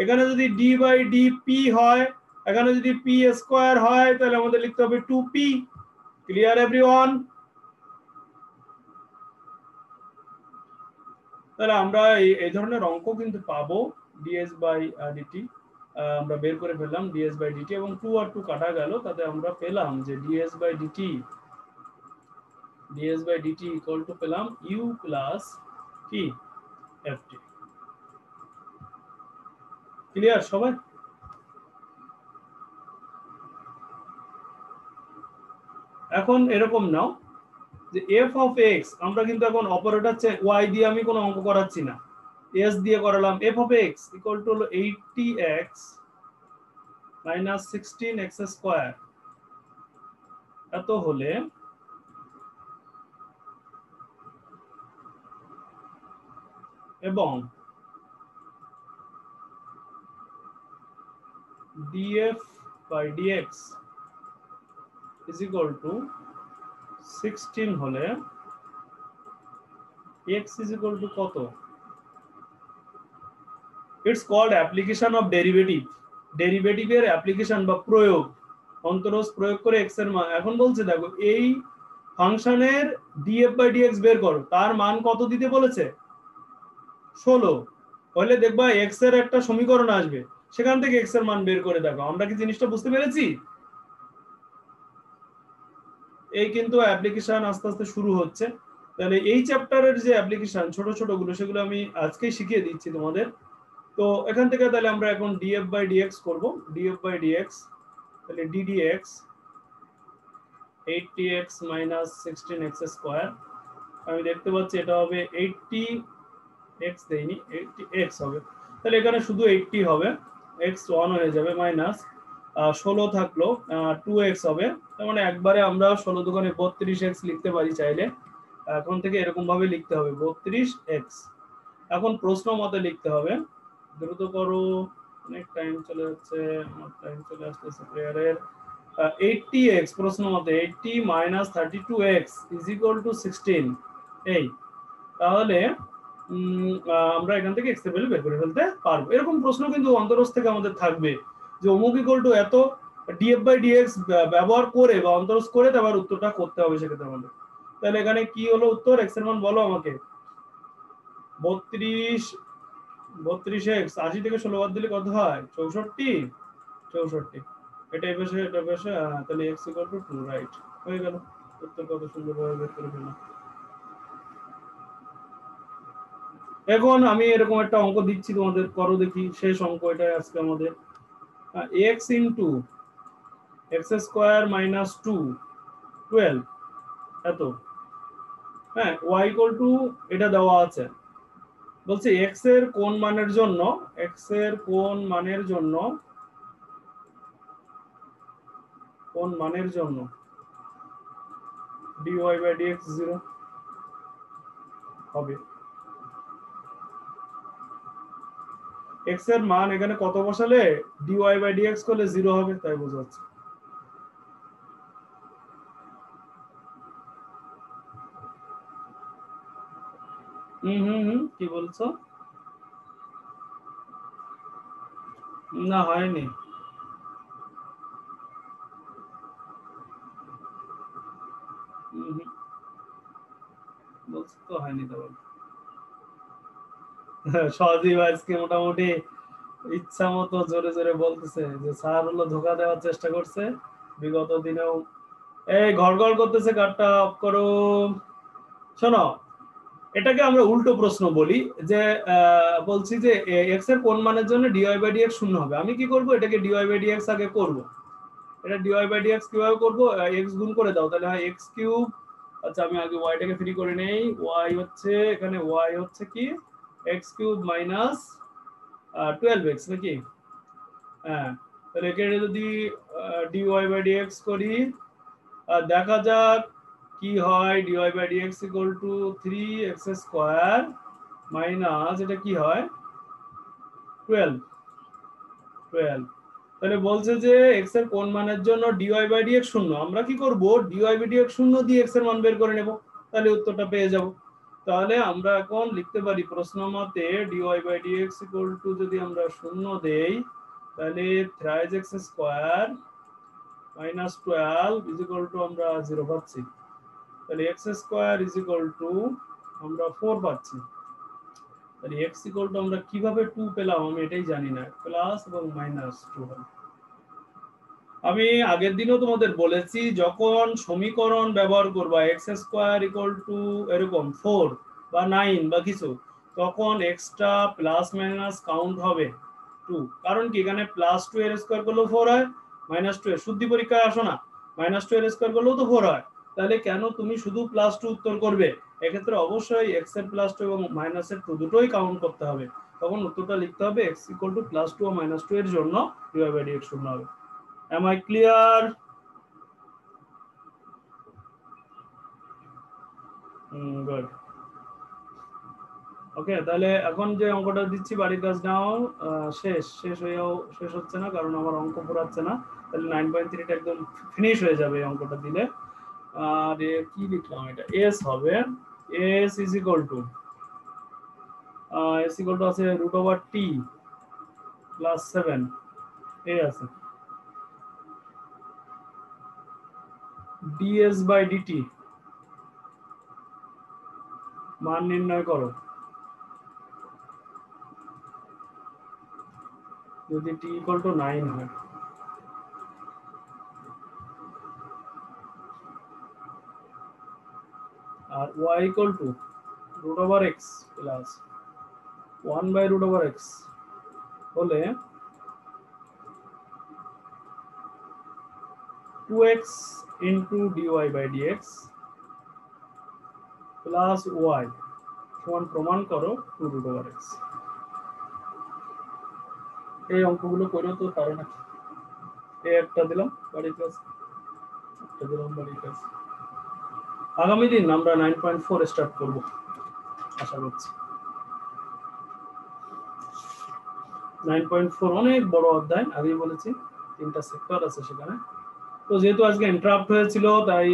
এখানে যদি ডি বাই ডি পি হয়, এখানে যদি পি স্কোয়ার হয়, তাহলে আমাদের লিখতে হবে 2p। Clear everyone? তাহলে আমরা এই ধরনের অঙ্ক কিন্তু পাবো। ডিএস বাই ডিটি আমরা বের করে ফেললাম, ডিএস বাই ডিটি, এবং 2 আর 2 কাটা গেল, তাতে আমরা পেলাম যে d s by d t, d s by d t equal to পেলাম ইউ প্লাস কি এফটি। ক্লিয়ার সবাই? এখন এরকম নাও যে এফ অফ এক্স, আমরা কিন্তু এখন অপারেটর ওয়াই দিয়ে আমি কোনো অঙ্ক করাচ্ছি না, এস দিয়ে করালাম। F of x equal to হলো 80x মাইনাস 16x স্কোয়ার, এত হলে এবং df by dx is equal to 16 হলে x is equal to কত? It's called application of derivative. ডেরিভেটিভের অ্যাপ্লিকেশন বা প্রয়োগ, অন্তরজ প্রয়োগ করে x এর মান। এখন বলছে দেখো এই ফাংশনের df by dx বের করো, তার মান কত দিতে বলেছে? 16। তাহলে দেখবা x এর একটা সমীকরণ আসবে, সেখান থেকে x এর মান বের করে দেখো। আমরা কি জিনিসটা বুঝতে পেরেছি? এই কিন্তু অ্যাপ্লিকেশন আস্তে আস্তে শুরু হচ্ছে। তাহলে এই চ্যাপ্টারের যে অ্যাপ্লিকেশন ছোট ছোট গুলো, সেগুলো আমি আজকেই শিখিয়ে দিচ্ছি তোমাদের। তো এখান থেকে তাহলে আমরা এখন df by dx করব। df by dx তাহলে ddx 80x minus 16x square, আমি দেখতে পাচ্ছি এটা হবে 80x দেইনি, 80x হবে, তাহলে এখানে শুধু 80 হবে, x 1 হয়ে যাবে, মাইনাস 16 থাকলো 2x হবে, তার মানে একবারে আমরা 16 দোকানে 32x লিখতে পারি চাইলে। এখন থেকে এরকম ভাবে লিখতে হবে 32x। এখন প্রশ্ন মতে লিখতে হবে, দ্রুত করো, অনেক টাইম চলে যাচ্ছে, আমার টাইম চলে আসতেছে প্লেয়ারের। 80x প্রশ্ন মতে 80 minus 32x is equal two 16। এই তাহলে আমরা এখান থেকে এক্স এর ভ্যালু বের করে ফেলতে পারবো। এরকম প্রশ্ন কিন্তু অন্তরজ থেকে আমাদের থাকবে যে অমুক ইকুয়াল টু এত, ডিএফ বাই ডিএক্স ব্যবহার করে বা অন্তরজ করে তারপর উত্তরটা করতে হবে সেক্ষেত্রে আমাদের। তাহলে এখানে কি হলো উত্তর? এক্স এর মান বলো আমাকে। 32x 80 থেকে 16 বাদ দিলে কত হয়? 64। 64 এটা এই পাশে এটা পাশে, তাহলে x ইকুয়াল টু 2, রাইট, হয়ে গেল। উত্তর কত সুন্দরভাবে বের করে ফেললাম। এখন আমি এরকম একটা অঙ্ক দিচ্ছি তোমাদের, করো দেখি, শেষ অঙ্ক এটা আজকে আমাদের। x into x square minus 2 12 এত, হ্যাঁ, y ইকুয়াল টু এটা দেওয়া আছে, বলছে x এর কোন মানের জন্য, x এর কোন মানের জন্য, কোন মানের জন্য dy by dx 0 হবে। x এর মান এখানে কত বসালে dy by dx করলে 0 হবে, তাই বোঝাচ্ছে। কি বলছো? না হয়নি। বলছো তো হয়নি, তো সজীব আজকে মোটামুটি ইচ্ছা মতো জোরে জোরে বলতেছে যে স্যার হলো ধোকা দেওয়ার চেষ্টা করছে বিগত দিনেও। এই ঘর ঘর করতেছে, কারটা অফ করো। শোনো, এটাকে আমরা উল্টো প্রশ্ন বলি যে বলছি যে x এর কোন মানের জন্য dy by dx 0 হবে। আমি কি করব, এটাকে dy by dx আগে করব। এটা dy by dx কিভাবে করব? x গুণ করে দাও, তাহলে হয় x কিউব। আচ্ছা আমি আগে y টাকে ফ্রি করে নেই, y হচ্ছে এখানে y হচ্ছে কি x কিউব মাইনাস 12x নাকি? হ্যাঁ, তাহলে এখানে যদি dy by dx করি, দেখা যাক কি হয়। dy by dx equal to 3x square minus এটা কি হয় 12। 12। তাহলে বলছে যে x এর কোন মানের জন্য dy বাই dx শূন্য, আমরা কি করব dy বাই dx শূন্য দিয়ে x এর মান বের করে নেব, তাহলে উত্তরটা পেয়ে যাব। তাহলে আমরা এখন লিখতে পারি প্রশ্ন মতে dy by dx equal to যদি আমরা শূন্য দেই তাহলে 3x square minus 12 is equal to আমরা 0 পাচ্ছি, তাহলে x square is equal to আমরা 4 পাচ্ছি। তাহলে x ইকুয়াল টু আমরা কিভাবে 2 পেলাম আমি এটাই জানি না, প্লাস এবং মাইনাস 2 হবে। আমি আগের দিনও তোমাদের বলেছি যখন সমীকরণ ব্যবহার করবা x স্কয়ার ইকুয়াল টু এরকম 4 বা 9 বা কিছু, তখন এক্সট্রা প্লাস মাইনাস কাউন্ট হবে 2। কারণ কি এখানে প্লাস 2 এর স্কয়ার করলেও 4 হয়, মাইনাস 2 এর শুদ্ধি পরীক্ষায় আসো না, মাইনাস 2 এর স্কয়ার করলেও তো 4 হয়, তাহলে কেন তুমি শুধু প্লাস 2 উত্তর করবে? এক্ষেত্রে অবশ্যই x এর প্লাস 2 এবং মাইনাসের 2 দুটোই কাউন্ট করতে হবে, তখন উত্তরটা লিখতে হবে x ইকুয়াল টু প্লাস 2 ও মাইনাস 2 এর জন্য dy বাই dx শূন্য হবে। Am I clear? Good. ওকে, তাহলে এখন যে অঙ্কটা দিচ্ছি বাড়ির কাজ নাও, শেষ হচ্ছে না কারণ আমার অঙ্ক পুরাচ্ছে না, তাহলে 9.3 টা একদম ফিনিশ হয়ে যাবে এই অঙ্কটা দিলে। আর কি লিখলাম, এটা s হবে, s ইজ ইকুয়াল টু আছে রুট ওভার টি প্লাস 7 এ আছে ds বাই dt মান নির্ণয় করো যদি t ইকুয়াল টু 9 হয়। আর y equal to root over x plus 1 by root over x হলে 2x into dy by dx plus y সমান প্রমাণ করো 2 রুট ওভার x। এই অঙ্কগুলো করে তো পারো না, এই একটা দিলাম বাড়ির কাজ, একটা দিলাম বাড়ির কাজ। আগামী দিন আমরা 9.4 স্টার্ট করব আশা করছি। 9.4 অনেক বড় অধ্যায়, আগেই বলেছি 3টা সেক্টর আছে সেখানে। তো যেহেতু আজকে ইন্টারাপ্ট হয়েছিল তাই